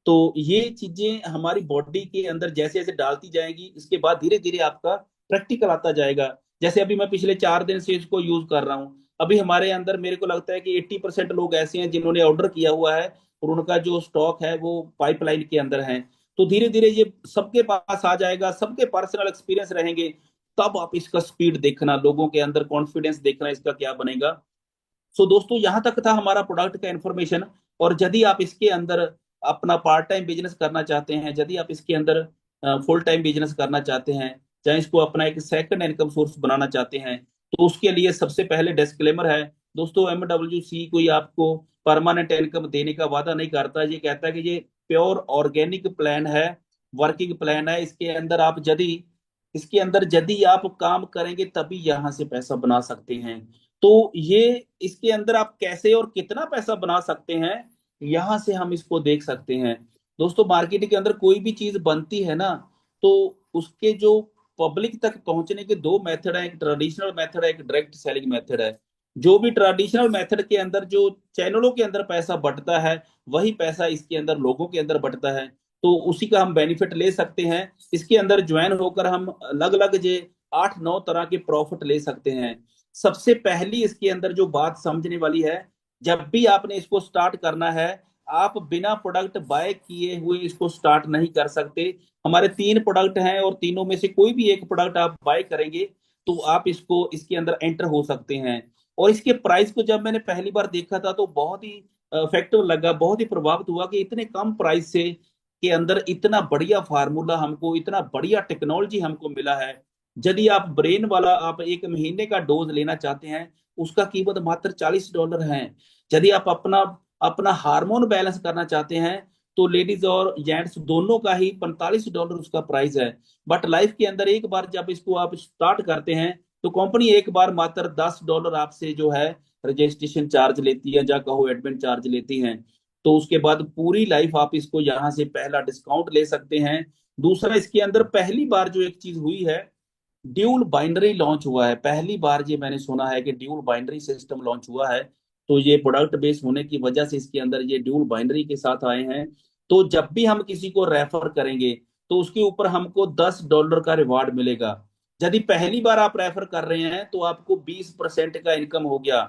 तो ये चीजें हमारी बॉडी के अंदर जैसे जैसे डालती जाएंगी, इसके बाद धीरे धीरे आपका प्रैक्टिकल आता जाएगा। जैसे अभी मैं पिछले 4 दिन से इसको यूज कर रहा हूँ, अभी हमारे अंदर मेरे को लगता है कि 80% लोग ऐसे हैं जिन्होंने ऑर्डर किया हुआ है, और उनका जो स्टॉक है वो पाइपलाइन के अंदर है। तो धीरे धीरे ये सबके पास आ जाएगा, सबके पर्सनल एक्सपीरियंस रहेंगे, तब आप इसका स्पीड देखना, लोगों के अंदर कॉन्फिडेंस देखना इसका क्या बनेगा। सो दोस्तों, यहाँ तक था हमारा प्रोडक्ट का इन्फॉर्मेशन। और यदि आप इसके अंदर अपना पार्ट टाइम बिजनेस करना चाहते हैं, यदि आप इसके अंदर फुल टाइम बिजनेस करना चाहते हैं, चाहे इसको अपना एक सेकंड इनकम सोर्स बनाना चाहते हैं, तो उसके लिए सबसे पहले डिस्क्लेमर है दोस्तों, एमडब्ल्यूसी कोई आपको परमानेंट इनकम देने का वादा नहीं करता। ये कहता है कि ये प्योर ऑर्गेनिक प्लान है, वर्किंग प्लान है। इसके अंदर यदि आप काम करेंगे तभी यहाँ से पैसा बना सकते हैं। तो ये इसके अंदर आप कैसे और कितना पैसा बना सकते हैं, यहां से हम इसको देख सकते हैं। दोस्तों, मार्केटिंग के अंदर कोई भी चीज बनती है ना, तो उसके जो पब्लिक तक पहुंचने के दो मेथड है, एक ट्रेडिशनल मेथड है, एक डायरेक्ट सेलिंग मेथड है। जो भी ट्रेडिशनल मेथड के अंदर जो चैनलों के अंदर पैसा बंटता है, वही पैसा इसके अंदर लोगों के अंदर बंटता है। तो उसी का हम बेनिफिट ले सकते हैं। इसके अंदर ज्वाइन होकर हम अलग अलग जे 8-9 तरह के प्रॉफिट ले सकते हैं। सबसे पहली इसके अंदर जो बात समझने वाली है, जब भी आपने इसको स्टार्ट करना है, आप बिना प्रोडक्ट बाय किए हुए इसको स्टार्ट नहीं कर सकते। हमारे 3 प्रोडक्ट हैं, और तीनों में से कोई भी एक प्रोडक्ट आप बाय करेंगे, तो आप इसको इसके अंदर एंटर हो सकते हैं। और इसके प्राइस को जब मैंने पहली बार देखा था तो बहुत ही इफेक्टिव लगा, बहुत ही प्रभावित हुआ कि इतने कम प्राइस से के अंदर इतना बढ़िया फार्मूला हमको, इतना बढ़िया टेक्नोलॉजी हमको मिला है। यदि आप ब्रेन वाला आप 1 महीने का डोज लेना चाहते हैं, उसका कीमत मात्र $40 है। यदि आप अपना अपना हार्मोन बैलेंस करना चाहते हैं, तो लेडीज और जेंट्स दोनों का ही $45 उसका प्राइस है। बट लाइफ के अंदर एक बार जब इसको आप स्टार्ट करते हैं, तो कंपनी एक बार मात्र $10 आपसे जो है रजिस्ट्रेशन चार्ज लेती है, या कहो एडमिन चार्ज लेती हैं। तो उसके बाद पूरी लाइफ आप इसको यहाँ से पहला डिस्काउंट ले सकते हैं। दूसरा, इसके अंदर पहली बार जो एक चीज हुई है, ड्यूल बाइनरी लॉन्च हुआ है। पहली बार ये मैंने सुना है कि ड्यूल बाइनरी सिस्टम लॉन्च हुआ है। तो ये प्रोडक्ट बेस्ड होने की वजह से इसके अंदर ये ड्यूल बाइनरी के साथ आए हैं। तो जब भी हम किसी को रेफर करेंगे, तो उसके ऊपर हमको $10 का रिवार्ड मिलेगा। यदि पहली बार आप रेफर कर रहे हैं तो आपको 20% का इनकम हो गया।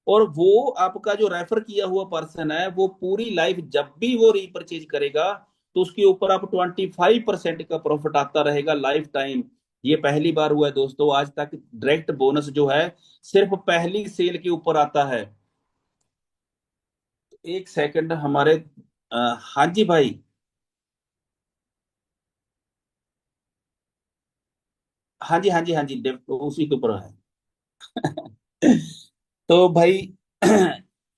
और वो आपका जो रेफर किया हुआ पर्सन है वो पूरी लाइफ जब भी वो रीपरचेज करेगा तो उसके ऊपर आप 25% का प्रॉफिट आता रहेगा लाइफ टाइम। ये पहली बार हुआ है दोस्तों, आज तक डायरेक्ट बोनस जो है सिर्फ पहली सेल के ऊपर आता है। एक सेकंड हमारे हाँ जी भाई। हाँ जी हाँ जी हाँ जी, उसी के ऊपर है। तो भाई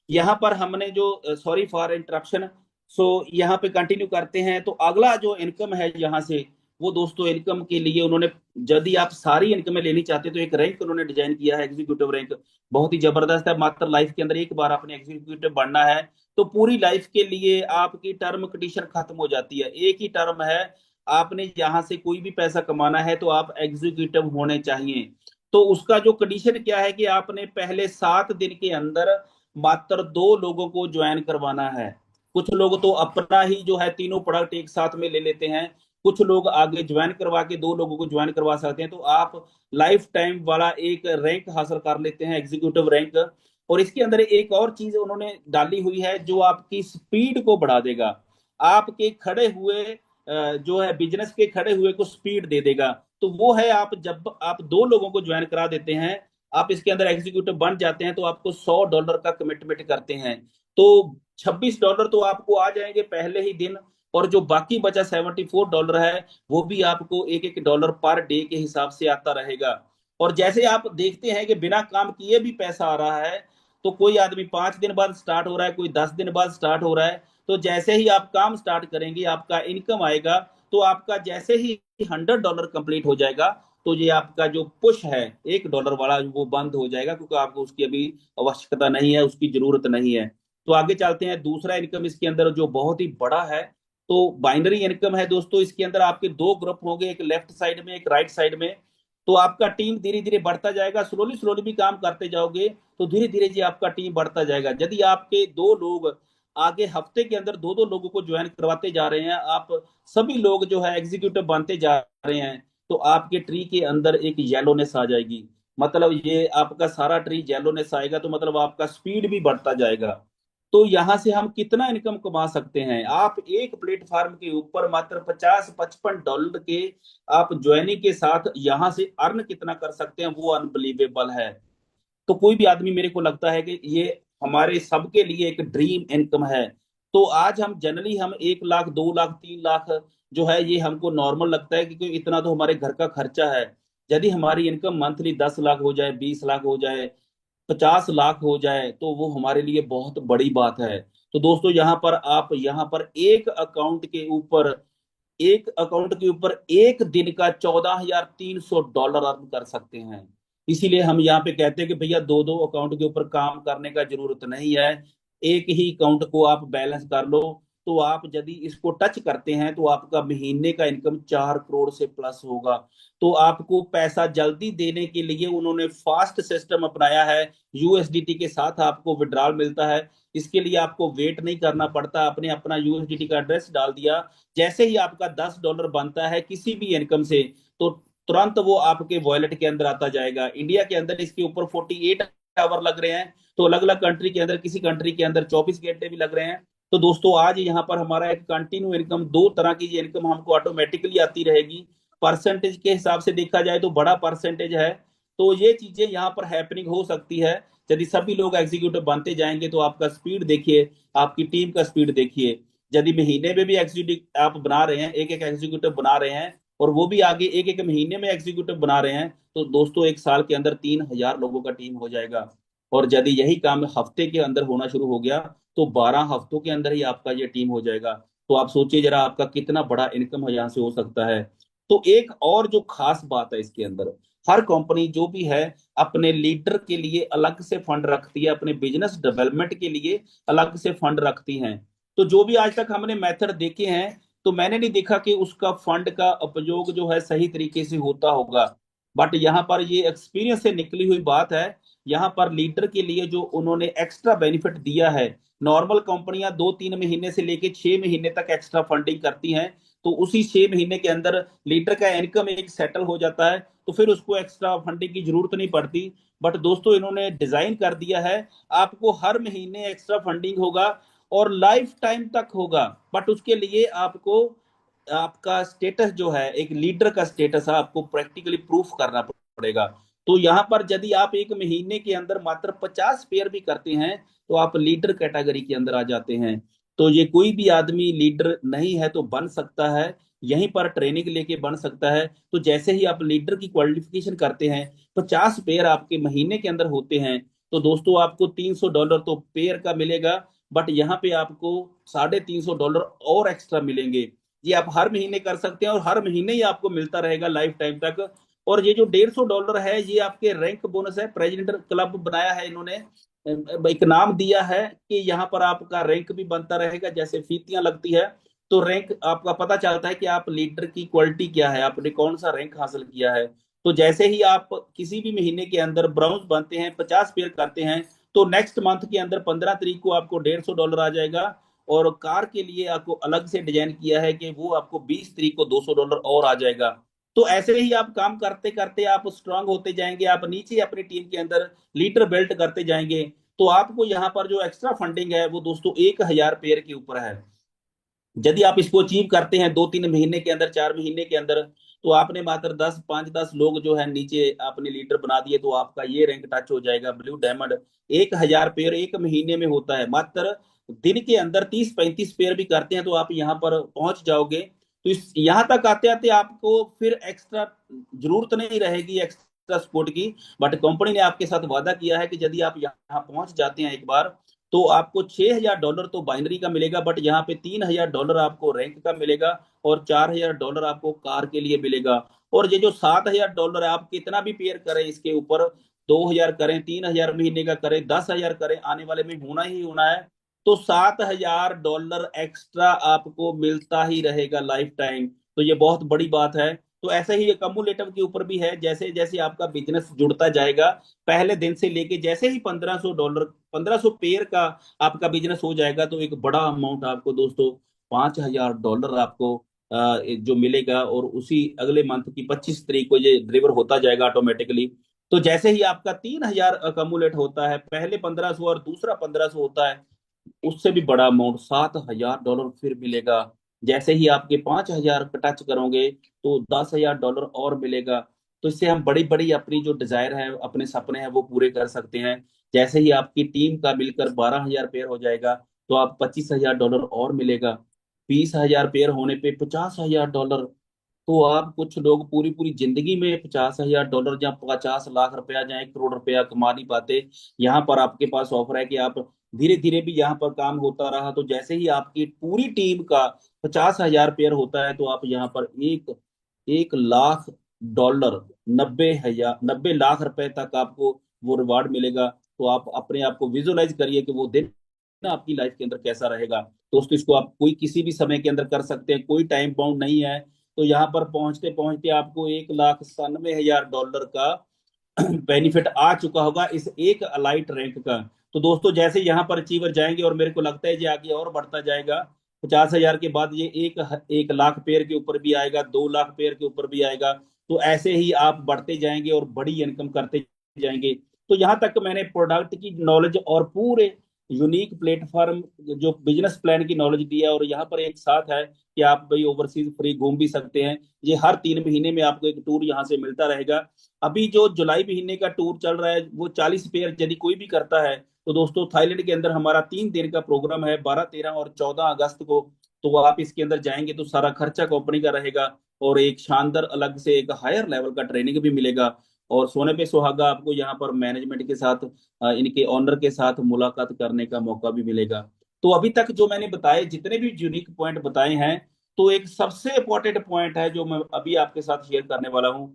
यहाँ पर हमने जो, सॉरी फॉर इंटरप्शन, सो यहाँ पे कंटिन्यू करते हैं। तो अगला जो इनकम है यहाँ से, वो दोस्तों इनकम के लिए उन्होंने, यदि आप सारी इनकमें लेनी चाहते हैं तो एक रैंक उन्होंने डिजाइन किया है, एग्जीक्यूटिव रैंक। बहुत ही जबरदस्त है। मात्र लाइफ के अंदर एक बार आपने एग्जीक्यूटिव बनना है तो पूरी लाइफ के लिए आपकी टर्म कंडीशन खत्म हो जाती है। एक ही टर्म है, आपने यहाँ से कोई भी पैसा कमाना है तो आप एग्जीक्यूटिव होने चाहिए। तो उसका जो कंडीशन क्या है कि आपने पहले 7 दिन के अंदर मात्र 2 लोगों को ज्वाइन करवाना है। कुछ लोग तो अपना ही जो है तीनों प्रोडक्ट एक साथ में ले लेते हैं, कुछ लोग आगे ज्वाइन करवा के 2 लोगों को ज्वाइन करवा सकते हैं। तो आप लाइफ टाइम वाला एक रैंक हासिल कर लेते हैं, एग्जीक्यूटिव रैंक। और इसके अंदर एक और चीज उन्होंने डाली हुई है जो आपकी स्पीड को बढ़ा देगा। आपके खड़े हुए जो है बिजनेस के खड़े हुए को स्पीड दे देगा। तो वो है, आप जब आप 2 लोगों को ज्वाइन करा देते हैं, आप इसके अंदर एग्जीक्यूटिव बन जाते हैं तो आपको $100 का कमिटमेंट करते हैं। तो $26 तो आपको आ जाएंगे पहले ही दिन। और जो बाकी बचा $74 है, वो भी आपको एक एक डॉलर पर डे के हिसाब से आता रहेगा। और जैसे आप देखते हैं कि बिना काम किए भी पैसा आ रहा है, तो कोई आदमी 5 दिन बाद स्टार्ट हो रहा है, कोई 10 दिन बाद स्टार्ट हो रहा है। तो जैसे ही आप काम स्टार्ट करेंगे आपका इनकम आएगा। तो आपका जैसे ही $100 कंप्लीट हो जाएगा तो ये आपका जो पुश है $1 वाला वो बंद हो जाएगा, क्योंकि आपको उसकी अभी आवश्यकता नहीं है, उसकी जरूरत नहीं है। तो आगे चलते हैं। दूसरा इनकम इसके अंदर जो बहुत ही बड़ा है, तो बाइनरी इनकम है दोस्तों। इसके अंदर आपके 2 ग्रुप होंगे, एक लेफ्ट साइड में एक राइट साइड में। तो आपका टीम धीरे धीरे बढ़ता जाएगा, स्लोली स्लोली भी काम करते जाओगे तो धीरे धीरे जी आपका टीम बढ़ता जाएगा। यदि आपके 2 लोग आगे हफ्ते के अंदर 2 2 लोगों को ज्वाइन करवाते जा रहे हैं, आप सभी लोग जो है एग्जीक्यूटिव बनते जा रहे हैं, तो आपके ट्री के अंदर एक येलोनेस आ जाएगी। मतलब ये आपका सारा ट्री येलोनेस आएगा तो मतलब आपका स्पीड भी बढ़ता जाएगा। तो यहां से हम कितना इनकम कमा सकते हैं, आप एक प्लेटफॉर्म के ऊपर मात्र 50 55 डॉलर के आप ज्वाइनिंग के साथ यहां से अर्न कितना कर सकते हैं, वो अनबिलीवेबल है। तो कोई भी आदमी, मेरे को लगता है कि ये हमारे सबके लिए एक ड्रीम इनकम है। तो आज हम जनरली हम 1 लाख 2 लाख 3 लाख जो है ये हमको नॉर्मल लगता है, क्योंकि इतना तो हमारे घर का खर्चा है। यदि हमारी इनकम मंथली 10 लाख हो जाए, 20 लाख हो जाए, 50 लाख हो जाए, तो वो हमारे लिए बहुत बड़ी बात है। तो दोस्तों यहाँ पर आप यहाँ पर एक अकाउंट के ऊपर एक दिन का $14,300 अर्न कर सकते हैं। इसीलिए हम यहाँ पे कहते हैं कि भैया दो दो अकाउंट के ऊपर काम करने का जरूरत नहीं है, एक ही अकाउंट को आप बैलेंस कर लो। तो आप यदि इसको टच करते हैं तो आपका महीने का इनकम 4 करोड़ से प्लस होगा। तो आपको पैसा जल्दी देने के लिए उन्होंने फास्ट सिस्टम अपनाया है। यूएसडीटी के साथ आपको विड्रॉल मिलता है। इसके लिए आपको वेट नहीं करना पड़ता, आपने अपना यूएसडीटी का एड्रेस डाल दिया, जैसे ही आपका $10 बनता है किसी भी इनकम से, तो तुरंत वो आपके वॉलेट के अंदर आता जाएगा। इंडिया के अंदर इसके ऊपर 48 आवर लग रहे हैं, तो अलग अलग कंट्री के अंदर, किसी कंट्री के अंदर 24 घंटे भी लग रहे हैं। तो दोस्तों आज यहाँ पर हमारा एक कंटिन्यू इनकम, 2 तरह की ये इनकम हमको ऑटोमेटिकली आती रहेगी। परसेंटेज के हिसाब से देखा जाए तो बड़ा परसेंटेज है। तो ये चीजें यहाँ पर हैपनिंग हो सकती है। यदि सभी लोग एग्जीक्यूटिव बनते जाएंगे तो आपका स्पीड देखिए, आपकी टीम का स्पीड देखिए। यदि महीने में भी एग्जीक्यूटिव आप बना रहे हैं, एक एक एग्जीक्यूटिव बना रहे हैं, और वो भी आगे एक एक महीने में एग्जीक्यूटिव बना रहे हैं, तो दोस्तों 1 साल के अंदर 3,000 लोगों का टीम हो जाएगा। और यदि यही काम हफ्ते के अंदर होना शुरू हो गया तो 12 हफ्तों के अंदर ही आपका ये टीम हो जाएगा। तो आप सोचिए जरा आपका कितना बड़ा इनकम यहाँ से हो सकता है। तो एक और जो खास बात है इसके अंदर, हर कंपनी जो भी है अपने लीडर के लिए अलग से फंड रखती है, अपने बिजनेस डेवलपमेंट के लिए अलग से फंड रखती हैं। तो जो भी आज तक हमने मेथड देखे हैं, तो मैंने नहीं देखा कि उसका फंड का उपयोग जो है सही तरीके से होता होगा। बट यहाँ पर ये एक्सपीरियंस से निकली हुई बात है। यहाँ पर लीडर के लिए जो उन्होंने एक्स्ट्रा बेनिफिट दिया है, नॉर्मल कंपनियां 2 3 महीने से लेके 6 महीने तक एक्स्ट्रा फंडिंग करती हैं, तो उसी 6 महीने के अंदर लीडर का इनकम एक सेटल हो जाता है, तो फिर उसको एक्स्ट्रा फंडिंग की जरूरत नहीं पड़ती। बट दोस्तों इन्होंने डिजाइन कर दिया है, आपको हर महीने एक्स्ट्रा फंडिंग होगा और लाइफ टाइम तक होगा। बट उसके लिए आपको आपका स्टेटस जो है, एक लीडर का स्टेटस है, आपको प्रैक्टिकली प्रूफ करना पड़ेगा। तो यहाँ पर यदि आप एक महीने के अंदर मात्र 50 पेयर भी करते हैं तो आप लीडर कैटेगरी के अंदर आ जाते हैं। तो ये कोई भी आदमी लीडर नहीं है तो बन सकता है, यहीं पर ट्रेनिंग लेके बन सकता है। तो जैसे ही आप लीडर की क्वालिफिकेशन करते हैं, 50 पेयर आपके महीने के अंदर होते हैं, तो दोस्तों आपको $300 तो पेयर का मिलेगा। बट यहाँ पे आपको $350 और एक्स्ट्रा मिलेंगे। ये आप हर महीने कर सकते हैं और हर महीने ही आपको मिलता रहेगा लाइफ टाइम तक। और ये जो $150 है ये आपके रैंक बोनस है, प्रेसिडेंट क्लब बनाया है इन्होंने, एक नाम दिया है कि यहाँ पर आपका रैंक भी बनता रहेगा, जैसे फीतियां लगती है तो रैंक आपका पता चलता है कि आप लीडर की क्वालिटी क्या है, आपने कौन सा रैंक हासिल किया है। तो जैसे ही आप किसी भी महीने के अंदर ब्राउन्स बनते हैं, 50 पेयर करते हैं, तो नेक्स्ट मंथ के अंदर 15 तारीख को आपको $150 आ जाएगा। और कार के लिए आपको अलग से डिजाइन किया है कि वो आपको 20 तारीख को $200 और आ जाएगा। तो ऐसे ही आप काम करते करते आप स्ट्रांग होते जाएंगे, आप नीचे अपनी टीम के अंदर लीडर बिल्ट करते जाएंगे। तो आपको यहाँ पर जो एक्स्ट्रा फंडिंग है वो दोस्तों 1,000 पेयर के ऊपर है। यदि आप इसको अचीव करते हैं 2-3 महीने के अंदर, 4 महीने के अंदर, तो आपने मात्र 10 5 10 लोग जो है नीचे आपने लीडर बना दिए, तो आपका ये रैंक टच हो जाएगा ब्लू डायमंड। 1,000 पेयर एक महीने में होता है, मात्र दिन के अंदर 30-35 पेयर भी करते हैं तो आप यहाँ पर पहुंच जाओगे। तो इस यहाँ तक आते आते आपको फिर एक्स्ट्रा जरूरत नहीं रहेगी एक्स्ट्रा सपोर्ट की। बट कंपनी ने आपके साथ वादा किया है कि यदि आप यहाँ पहुंच जाते हैं एक बार, तो आपको $6,000 तो बाइनरी का मिलेगा, बट यहाँ पे $3,000 आपको रैंक का मिलेगा और $4,000 आपको कार के लिए मिलेगा। और ये जो $7,000 है, आप कितना भी पेयर करें इसके ऊपर, 2,000 करें, 3,000 महीने का करें, 10,000 करें, आने वाले में होना ही होना है। तो $7,000 एक्स्ट्रा आपको मिलता ही रहेगा लाइफ टाइम। तो ये बहुत बड़ी बात है। तो ऐसे ही ये कम्युलेटिव के ऊपर भी है, जैसे जैसे आपका बिजनेस जुड़ता जाएगा, पहले दिन से लेके जैसे ही $1,500 $1,500 पेयर का आपका बिजनेस हो जाएगा, तो एक बड़ा अमाउंट आपको दोस्तों $5,000 आपको जो मिलेगा। और उसी अगले मंथ की 25 तारीख को ये डिलीवर होता जाएगा ऑटोमेटिकली। तो जैसे ही आपका 3,000 अकमुलेट होता है, पहले 1,500 और दूसरा 1,500 होता है, उससे भी बड़ा अमाउंट $7,000 फिर मिलेगा। जैसे ही आपके 5,000 टच करोगे तो $10,000 और मिलेगा। तो इससे हम बड़ी बड़ी अपनी जो डिजायर है, अपने सपने हैं, वो पूरे कर सकते हैं। जैसे ही आपकी टीम का मिलकर 12,000 पेयर हो जाएगा, तो आप $25,000 और मिलेगा। 20,000 पेयर होने पे $50,000। तो आप कुछ लोग पूरी पूरी जिंदगी में $50,000 या 50 लाख रुपया या 1 करोड़ रुपया कमा नहीं पाते। यहाँ पर आपके पास ऑफर है कि आप धीरे धीरे भी यहाँ पर काम होता रहा, तो जैसे ही आपकी पूरी टीम का 50,000 पेयर होता है, तो आप यहाँ पर 1 1 लाख डॉलर, 90 लाख रुपए तक आपको वो रिवार्ड मिलेगा। तो आप अपने आप को विजुअलाइज करिए कि वो दिन ना आपकी लाइफ के अंदर कैसा रहेगा। दोस्तों इसको आप कोई किसी भी समय के अंदर कर सकते हैं, कोई टाइम बाउंड नहीं है। तो यहाँ पर पहुंचते पहुंचते आपको $1,97,000 का बेनिफिट आ चुका होगा इस एक अलाइट रैंक का। तो दोस्तों जैसे यहाँ पर अचीवर जाएंगे, और मेरे को लगता है ये आगे और बढ़ता जाएगा, 50,000 के बाद ये 1 लाख पेयर के ऊपर भी आएगा, 2 लाख पेयर के ऊपर भी आएगा। तो ऐसे ही आप बढ़ते जाएंगे और बड़ी इनकम करते जाएंगे। तो यहाँ तक मैंने प्रोडक्ट की नॉलेज और पूरे यूनिक प्लेटफॉर्म जो बिजनेस प्लान की नॉलेज दी है, और यहाँ पर एक साथ है कि आप भाई ओवरसीज फ्री घूम भी सकते हैं। ये हर 3 महीने में आपको एक टूर यहाँ से मिलता रहेगा। अभी जो जुलाई महीने का टूर चल रहा है वो 40 पेयर यदि कोई भी करता है, तो दोस्तों थाईलैंड के अंदर हमारा 3 दिन का प्रोग्राम है, 12 13 और 14 अगस्त को। तो आप इसके अंदर जाएंगे तो सारा खर्चा कंपनी का रहेगा, और एक शानदार अलग से एक हायर लेवल का ट्रेनिंग भी मिलेगा। और सोने पे सुहागा आपको यहाँ पर मैनेजमेंट के साथ, इनके ऑनर के साथ मुलाकात करने का मौका भी मिलेगा। तो अभी तक जो मैंने बताए, जितने भी यूनिक पॉइंट बताए हैं, तो एक सबसे इंपॉर्टेंट पॉइंट है जो मैं अभी आपके साथ शेयर करने वाला हूँ।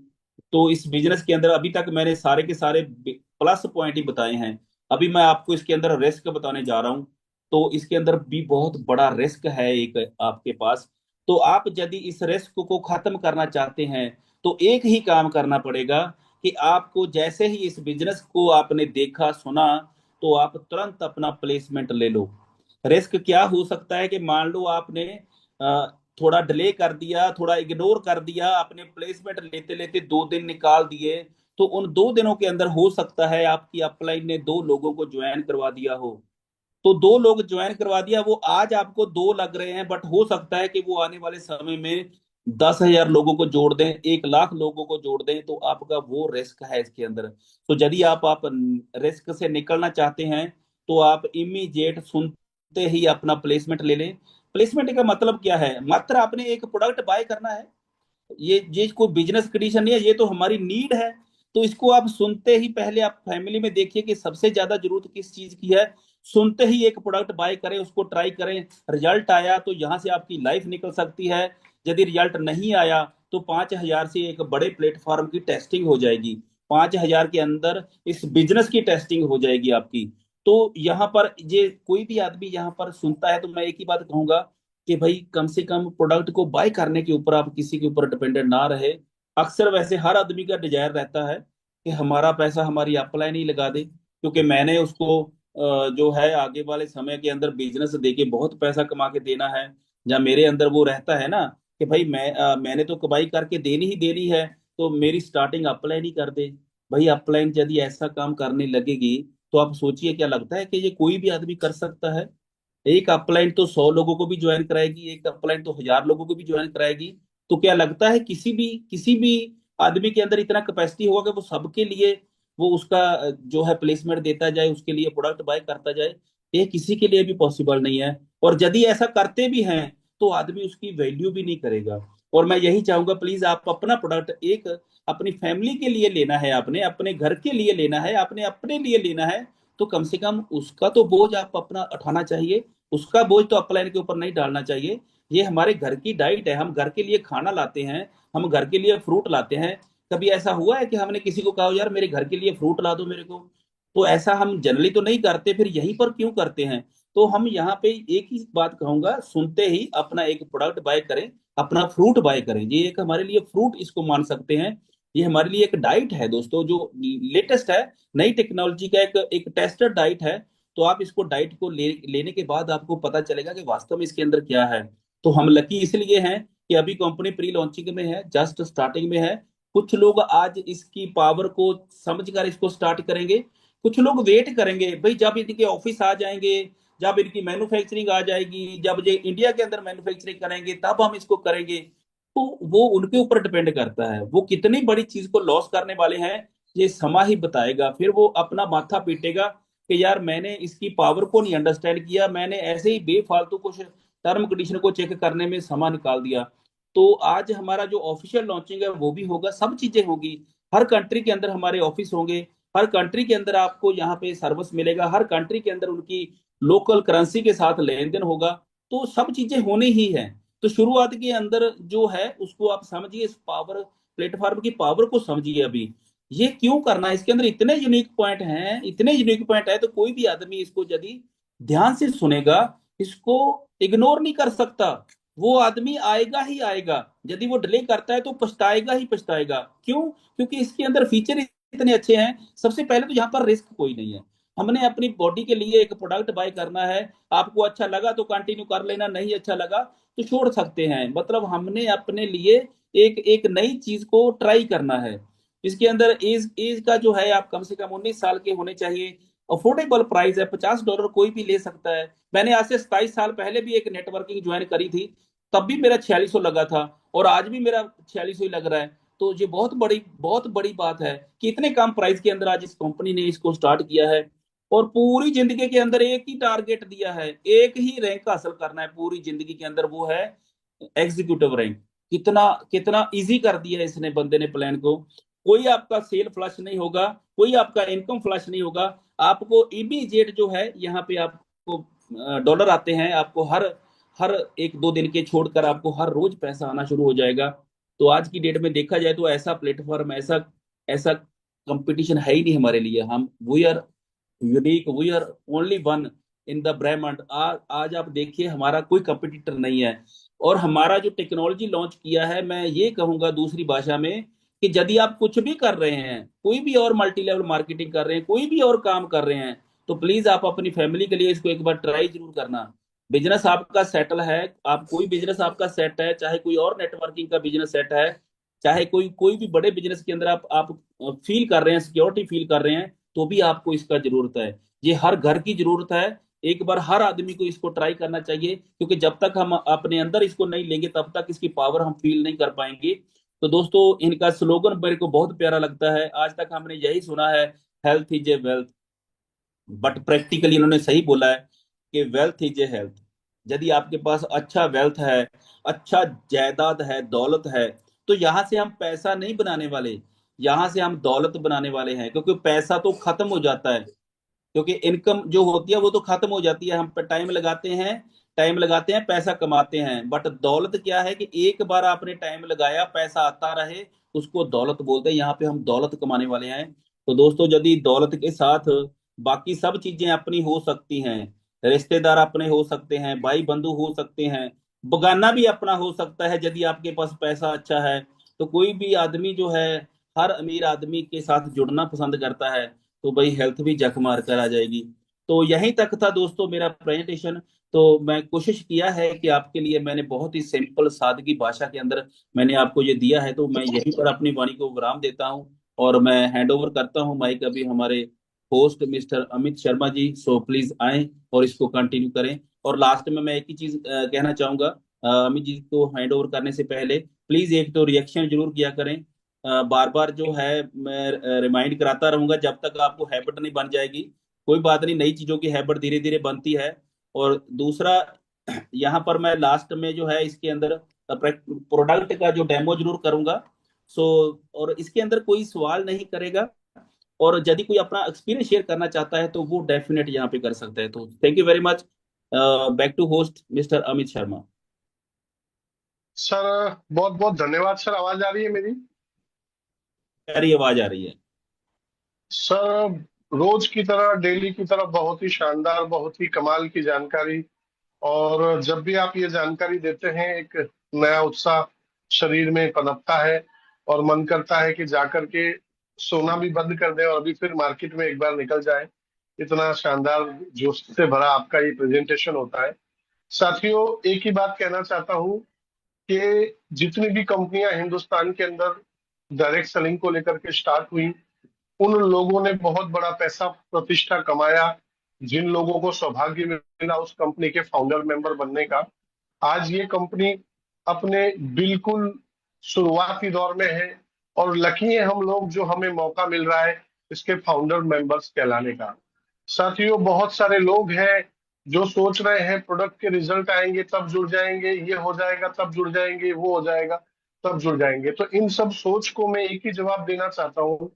तो इस बिजनेस के अंदर अभी तक मैंने सारे के सारे प्लस पॉइंट ही बताए हैं। अभी मैं आपको इसके अंदर रिस्क बताने जा रहा हूँ। तो इसके अंदर भी बहुत बड़ा रिस्क है एक आपके पास। तो आप यदि इस रिस्क को खत्म करना चाहते हैं, तो एक ही काम करना पड़ेगा कि आपको जैसे ही इस बिजनेस को आपने देखा सुना, तो आप तुरंत अपना प्लेसमेंट ले लो। रिस्क क्या हो सकता है कि मान लो आपने थोड़ा डिले कर दिया, थोड़ा इग्नोर कर दिया, अपने प्लेसमेंट लेते लेते 2 दिन निकाल दिए, तो उन 2 दिनों के अंदर हो सकता है आपकी अपलाइन ने 2 लोगों को ज्वाइन करवा दिया हो। तो 2 लोग ज्वाइन करवा दिया, वो आज आपको 2 लग रहे हैं, बट हो सकता है कि वो आने वाले समय में 10,000 लोगों को जोड़ दें, 1 लाख लोगों को जोड़ दें। तो आपका वो रिस्क है इसके अंदर। तो यदि आप रिस्क से निकलना चाहते हैं, तो आप इमीडिएट सुनते ही अपना प्लेसमेंट ले लें। प्लेसमेंट का मतलब क्या है? मात्र आपने एक प्रोडक्ट बाय करना है। ये कोई बिजनेस कंडीशन नहीं है, ये तो हमारी नीड है। तो इसको आप सुनते ही पहले आप फैमिली में देखिए कि सबसे ज्यादा जरूरत किस चीज की है। सुनते ही एक प्रोडक्ट बाय करें, उसको ट्राई करें। रिजल्ट आया तो यहाँ से आपकी लाइफ निकल सकती है। यदि रिजल्ट नहीं आया तो 5,000 से एक बड़े प्लेटफॉर्म की टेस्टिंग हो जाएगी। 5,000 के अंदर इस बिजनेस की टेस्टिंग हो जाएगी आपकी। तो यहाँ पर ये कोई भी आदमी यहाँ पर सुनता है, तो मैं एक ही बात कहूंगा कि भाई कम से कम प्रोडक्ट को बाय करने के ऊपर आप किसी के ऊपर डिपेंडेंट ना रहे। अक्सर वैसे हर आदमी का डिजायर रहता है कि हमारा पैसा हमारी अपलाइन ही लगा दे, क्योंकि मैंने उसको जो है आगे वाले समय के अंदर बिजनेस देके बहुत पैसा कमा के देना है। जहाँ मेरे अंदर वो रहता है ना कि भाई मैंने तो कमाई करके देनी ही देनी है, तो मेरी स्टार्टिंग अपलाइन ही कर दे। भाई अपलाइन यदि ऐसा काम करने लगेगी, तो आप सोचिए क्या लगता है कि ये कोई भी आदमी कर सकता है? एक अपलाइन तो 100 लोगों को भी ज्वाइन कराएगी, एक अपलाइन तो 1,000 लोगों को भी ज्वाइन कराएगी। तो क्या लगता है किसी भी आदमी के अंदर इतना कैपेसिटी होगा कि वो सबके लिए वो उसका जो है प्लेसमेंट देता जाए, उसके लिए प्रोडक्ट बाय करता जाए? ये किसी के लिए भी पॉसिबल नहीं है। और यदि ऐसा करते भी हैं, तो आदमी उसकी वैल्यू भी नहीं करेगा। और मैं यही चाहूंगा, प्लीज आप अपना प्रोडक्ट एक अपनी फैमिली के लिए लेना है, आपने अपने घर के लिए लेना है, आपने अपने लिए लेना है, तो कम से कम उसका तो बोझ आप अपना उठाना चाहिए। उसका बोझ तो अपलाइन के ऊपर नहीं डालना चाहिए। ये हमारे घर की डाइट है, हम घर के लिए खाना लाते हैं, हम घर के लिए फ्रूट लाते हैं। कभी ऐसा हुआ है कि हमने किसी को कहा यार मेरे घर के लिए फ्रूट ला दो मेरे को? तो ऐसा हम जनरली तो नहीं करते, फिर यहीं पर क्यों करते हैं? तो हम यहाँ पे एक ही बात कहूंगा, सुनते ही अपना एक प्रोडक्ट बाय करें, अपना फ्रूट बाय करें। ये एक हमारे लिए फ्रूट इसको मान सकते हैं। ये हमारे लिए एक डाइट है दोस्तों, जो लेटेस्ट है, नई टेक्नोलॉजी का एक एक टेस्टेड डाइट है। तो आप इसको डाइट को लेने के बाद आपको पता चलेगा कि वास्तव में इसके अंदर क्या है। तो हम लकी इसलिए हैं कि अभी कंपनी प्री लॉन्चिंग में है, जस्ट स्टार्टिंग में है। कुछ लोग आज इसकी पावर को समझकर इसको स्टार्ट करेंगे, कुछ लोग वेट करेंगे भाई जब इनके ऑफिस आ जाएंगे, जब इनकी मैन्युफैक्चरिंग आ जाएगी, जब ये इंडिया के अंदर मैन्युफैक्चरिंग करेंगे तब हम इसको करेंगे। तो वो उनके ऊपर डिपेंड करता है, वो कितनी बड़ी चीज को लॉस करने वाले हैं, ये समा ही बताएगा। फिर वो अपना माथा पीटेगा कि यार मैंने इसकी पावर को नहीं अंडरस्टैंड किया, मैंने ऐसे ही बेफालतू कुछ टर्म कंडीशन को चेक करने में समा निकाल दिया। तो आज हमारा जो ऑफिशियल लॉन्चिंग है वो भी होगा, सब चीजें होगी। हर कंट्री के अंदर हमारे ऑफिस होंगे, हर कंट्री के अंदर आपको यहाँ पे सर्विस मिलेगा, हर कंट्री के अंदर उनकी लोकल करेंसी के साथ लेन देन होगा। तो सब चीजें होनी ही है। तो शुरुआत के अंदर जो है उसको आप समझिए, इस पावर प्लेटफॉर्म की पावर को समझिए। अभी ये क्यों करना है, इसके अंदर इतने यूनिक पॉइंट हैं, इतने यूनिक पॉइंट है, तो कोई भी आदमी इसको यदि ध्यान से सुनेगा, इसको इग्नोर नहीं कर सकता। वो आदमी आएगा ही आएगा। यदि वो डिले करता है तो पछताएगा ही पछताएगा। क्यों? क्योंकि इसके अंदर फीचर इतने अच्छे हैं। सबसे पहले तो यहाँ पर रिस्क कोई नहीं है। हमने अपनी बॉडी के लिए एक प्रोडक्ट बाय करना है, आपको अच्छा लगा तो कंटिन्यू कर लेना, नहीं अच्छा लगा तो छोड़ सकते हैं। मतलब हमने अपने लिए एक एक नई चीज को ट्राई करना है। इसके अंदर एज एज का जो है, आप कम से कम 19 साल के होने चाहिए। अफोर्डेबल प्राइस है, $50 कोई भी ले सकता है। मैंने आज से 27 साल पहले भी एक नेटवर्किंग ज्वाइन करी थी, तब भी मेरा 4600 लगा था, और आज भी मेरा 4600 ही लग रहा है। तो ये बहुत बड़ी बात है कि इतने कम प्राइस के अंदर आज इस कंपनी ने इसको स्टार्ट किया है। और पूरी जिंदगी के अंदर एक ही टारगेट दिया है, एक ही रैंक हासिल करना है पूरी जिंदगी के अंदर, वो है एग्जीक्यूटिव रैंक। कितना कितना इजी कर दिया है इसने, बंदे ने प्लान को। कोई आपका सेल फ्लश नहीं होगा, कोई आपका इनकम फ्लश नहीं होगा। आपको इमीडिएट जो है यहाँ पे आपको डॉलर आते हैं, आपको हर हर 1-2 दिन के छोड़कर आपको हर रोज पैसा आना शुरू हो जाएगा। तो आज की डेट में देखा जाए तो ऐसा प्लेटफॉर्म, ऐसा ऐसा कंपटीशन है ही नहीं हमारे लिए। हम we are unique, we are only one in the ब्रह्मांड। आज आप देखिए हमारा कोई कंपटीटर नहीं है। और हमारा जो टेक्नोलॉजी लॉन्च किया है, मैं ये कहूंगा दूसरी भाषा में कि यदि आप कुछ भी कर रहे हैं, कोई भी और मल्टी लेवल मार्केटिंग कर रहे हैं, कोई भी और काम कर रहे हैं, तो प्लीज आप अपनी फैमिली के लिए इसको एक बार ट्राई जरूर करना। बिजनेस आपका सेटल है, आप कोई बिजनेस आपका सेट है, चाहे कोई और नेटवर्किंग का बिजनेस सेट है, चाहे कोई कोई भी बड़े बिजनेस के अंदर आप फील कर रहे हैं, सिक्योरिटी फील कर रहे हैं, तो भी आपको इसका जरूरत है। ये हर घर की जरूरत है। एक बार हर आदमी को इसको ट्राई करना चाहिए, क्योंकि जब तक हम अपने अंदर इसको नहीं लेंगे तब तक इसकी पावर हम फील नहीं कर पाएंगे। तो दोस्तों, इनका स्लोगन मेरे को बहुत प्यारा लगता है। आज तक हमने यही सुना है, health is a wealth, but practically इन्होंने सही बोला है कि वेल्थ इज ए हेल्थ। यदि आपके पास अच्छा वेल्थ है, अच्छा जायदाद है, दौलत है, तो यहां से हम पैसा नहीं बनाने वाले, यहां से हम दौलत बनाने वाले हैं। क्योंकि पैसा तो खत्म हो जाता है, क्योंकि इनकम जो होती है वो तो खत्म हो जाती है, हम पे टाइम लगाते हैं, पैसा कमाते हैं। बट दौलत क्या है कि एक बार आपने टाइम लगाया, पैसा आता रहे, उसको दौलत बोलते हैं। यहाँ पे हम दौलत कमाने वाले हैं। तो दोस्तों, यदि दौलत के साथ बाकी सब चीजें अपनी हो सकती हैं, रिश्तेदार अपने हो सकते हैं, भाई बंधु हो सकते हैं, बगाना भी अपना हो सकता है, यदि आपके पास पैसा अच्छा है, तो कोई भी आदमी जो है, हर अमीर आदमी के साथ जुड़ना पसंद करता है, तो भाई हेल्थ भी जख मार कर आ जाएगी। तो यहीं तक था दोस्तों मेरा प्रेजेंटेशन। तो मैं कोशिश किया है कि आपके लिए मैंने बहुत ही सिंपल सादगी भाषा के अंदर मैंने आपको ये दिया है। तो मैं यहीं पर अपनी वाणी को विराम देता हूँ, और मैं हैंड ओवर करता हूँ माइक अभी हमारे host mister Amit Sharma ji. So please आए और इसको कंटिन्यू करें। और लास्ट में मैं एक ही चीज कहना चाहूंगा, अमित जी को हैंड ओवर करने से पहले प्लीज एक तो रिएक्शन जरूर किया करें। बार बार जो है मैं रिमाइंड कराता रहूंगा जब तक आपको हैबिट नहीं बन जाएगी। कोई बात नहीं, नई चीजों की हैबिट धीरे धीरे बनती है। और दूसरा, यहाँ पर मैं लास्ट में जो है इसके अंदर प्रोडक्ट का जो डेमो जरूर करूंगा। सो, और इसके अंदर कोई सवाल नहीं करेगा, और यदि कोई अपना एक्सपीरियंस शेयर करना चाहता है तो वो डेफिनेट यहाँ पे कर सकता है। तो thank you very much. Back to host mister Amit Sharma. Sir बहुत बहुत धन्यवाद सर। आवाज आ रही है मेरी? मेरी आवाज आ रही है? सर रोज की तरह, डेली की तरह बहुत ही शानदार, बहुत ही कमाल की जानकारी। और जब भी आप ये जानकारी देते हैं, एक नया उत्साह शरीर में पनपता है और मन करता है कि जाकर के सोना भी बंद कर दें और अभी फिर मार्केट में एक बार निकल जाए। इतना शानदार जोश से भरा आपका ये प्रेजेंटेशन होता है। साथियों, एक ही बात कहना चाहता हूँ कि जितनी भी कंपनियां हिंदुस्तान के अंदर डायरेक्ट सेलिंग को लेकर के स्टार्ट हुई, उन लोगों ने बहुत बड़ा पैसा प्रतिष्ठा कमाया। जिन लोगों को सौभाग्य मिला उस कंपनी के फाउंडर मेंबर बनने का, आज ये कंपनी अपने बिल्कुल शुरुआती दौर में है। और लकी है हम लोग जो हमें मौका मिल रहा है इसके फाउंडर मेंबर्स कहलाने का। साथियों, बहुत सारे लोग हैं जो सोच रहे हैं प्रोडक्ट के रिजल्ट आएंगे तब जुड़ जाएंगे, ये हो जाएगा तब जुड़ जाएंगे, वो हो जाएगा तब जुड़ जाएंगे। तो इन सब सोच को मैं एक ही जवाब देना चाहता हूँ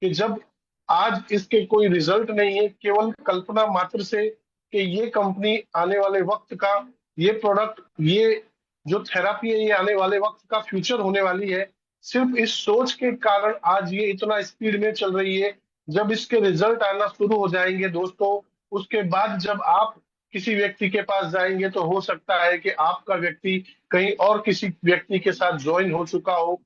कि जब आज इसके कोई रिजल्ट नहीं है, केवल कल्पना मात्र से कि ये कंपनी आने वाले वक्त का, ये प्रोडक्ट, ये जो थेरापी है ये आने वाले वक्त का फ्यूचर होने वाली है, सिर्फ इस सोच के कारण आज ये इतना स्पीड में चल रही है। जब इसके रिजल्ट आना शुरू हो जाएंगे दोस्तों, उसके बाद जब आप किसी व्यक्ति के पास जाएंगे तो हो सकता है कि आपका व्यक्ति कहीं और किसी व्यक्ति के साथ ज्वाइन हो चुका हो।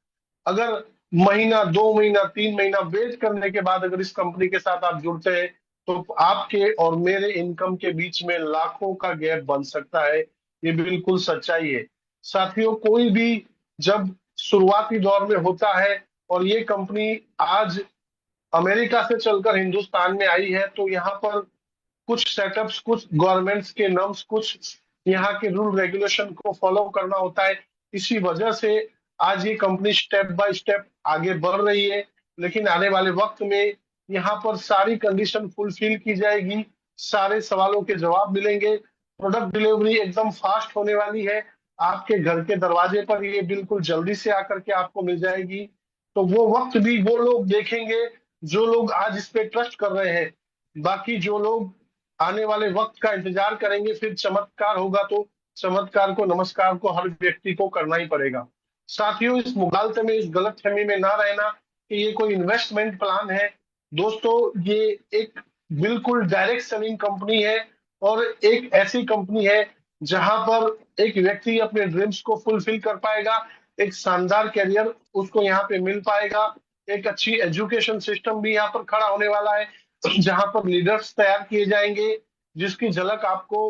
अगर महीना, 2 महीना, 3 महीना वेट करने के बाद अगर इस कंपनी के साथ आप जुड़ते हैं, तो आपके और मेरे इनकम के बीच में लाखों का गैप बन सकता है। ये बिल्कुल सच्चाई है। साथियों, कोई भी जब शुरुआती दौर में होता है और ये कंपनी आज अमेरिका से चलकर हिंदुस्तान में आई है, तो यहाँ पर कुछ सेटअप्स, कुछ गवर्नमेंट्स के नॉर्म्स, कुछ यहाँ के रूल रेगुलेशन को फॉलो करना होता है। इसी वजह से आज ये कंपनी स्टेप बाय स्टेप आगे बढ़ रही है। लेकिन आने वाले वक्त में यहाँ पर सारी कंडीशन फुलफिल की जाएगी, सारे सवालों के जवाब मिलेंगे, प्रोडक्ट डिलीवरी एकदम फास्ट होने वाली है। आपके घर के दरवाजे पर ये बिल्कुल जल्दी से आकर के आपको मिल जाएगी। तो वो वक्त भी वो लोग देखेंगे जो लोग आज इस पे ट्रस्ट कर रहे हैं। बाकी जो लोग आने वाले वक्त का इंतजार करेंगे, फिर चमत्कार होगा तो चमत्कार को, नमस्कार को हर व्यक्ति को करना ही पड़ेगा। साथियों, इस मुगालते में, इस गलतफहमी में ना रहना कि ये कोई इन्वेस्टमेंट प्लान है। दोस्तों, ये एक बिल्कुल डायरेक्ट सेलिंग कंपनी है और एक ऐसी कंपनी है जहां पर एक व्यक्ति अपने ड्रीम्स को फुलफिल कर पाएगा, एक शानदार करियर उसको यहाँ पे मिल पाएगा, एक अच्छी एजुकेशन सिस्टम भी यहाँ पर खड़ा होने वाला है जहां पर लीडर्स तैयार किए जाएंगे जिसकी झलक आपको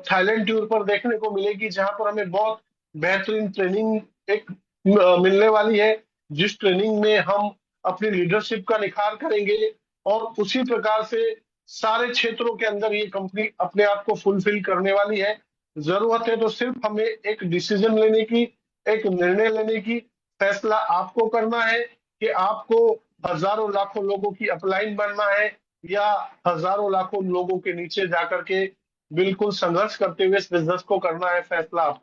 थाईलैंड टूर पर देखने को मिलेगी, जहां पर हमें बहुत बेहतरीन ट्रेनिंग एक मिलने वाली है, जिस ट्रेनिंग में हम अपनी लीडरशिप का निखार करेंगे और उसी प्रकार से सारे क्षेत्रों के अंदर ये कंपनी अपने आप को फुलफिल करने वाली है। जरूरत है तो सिर्फ हमें एक डिसीजन लेने की, एक निर्णय लेने की। फैसला आपको करना है कि आपको हजारों लाखों लोगों की अपलाइन बनना है, या हजारों लाखों लोगों के नीचे जाकर के बिल्कुल संघर्ष करते हुए इस बिजनेस को करना है। फैसला आपको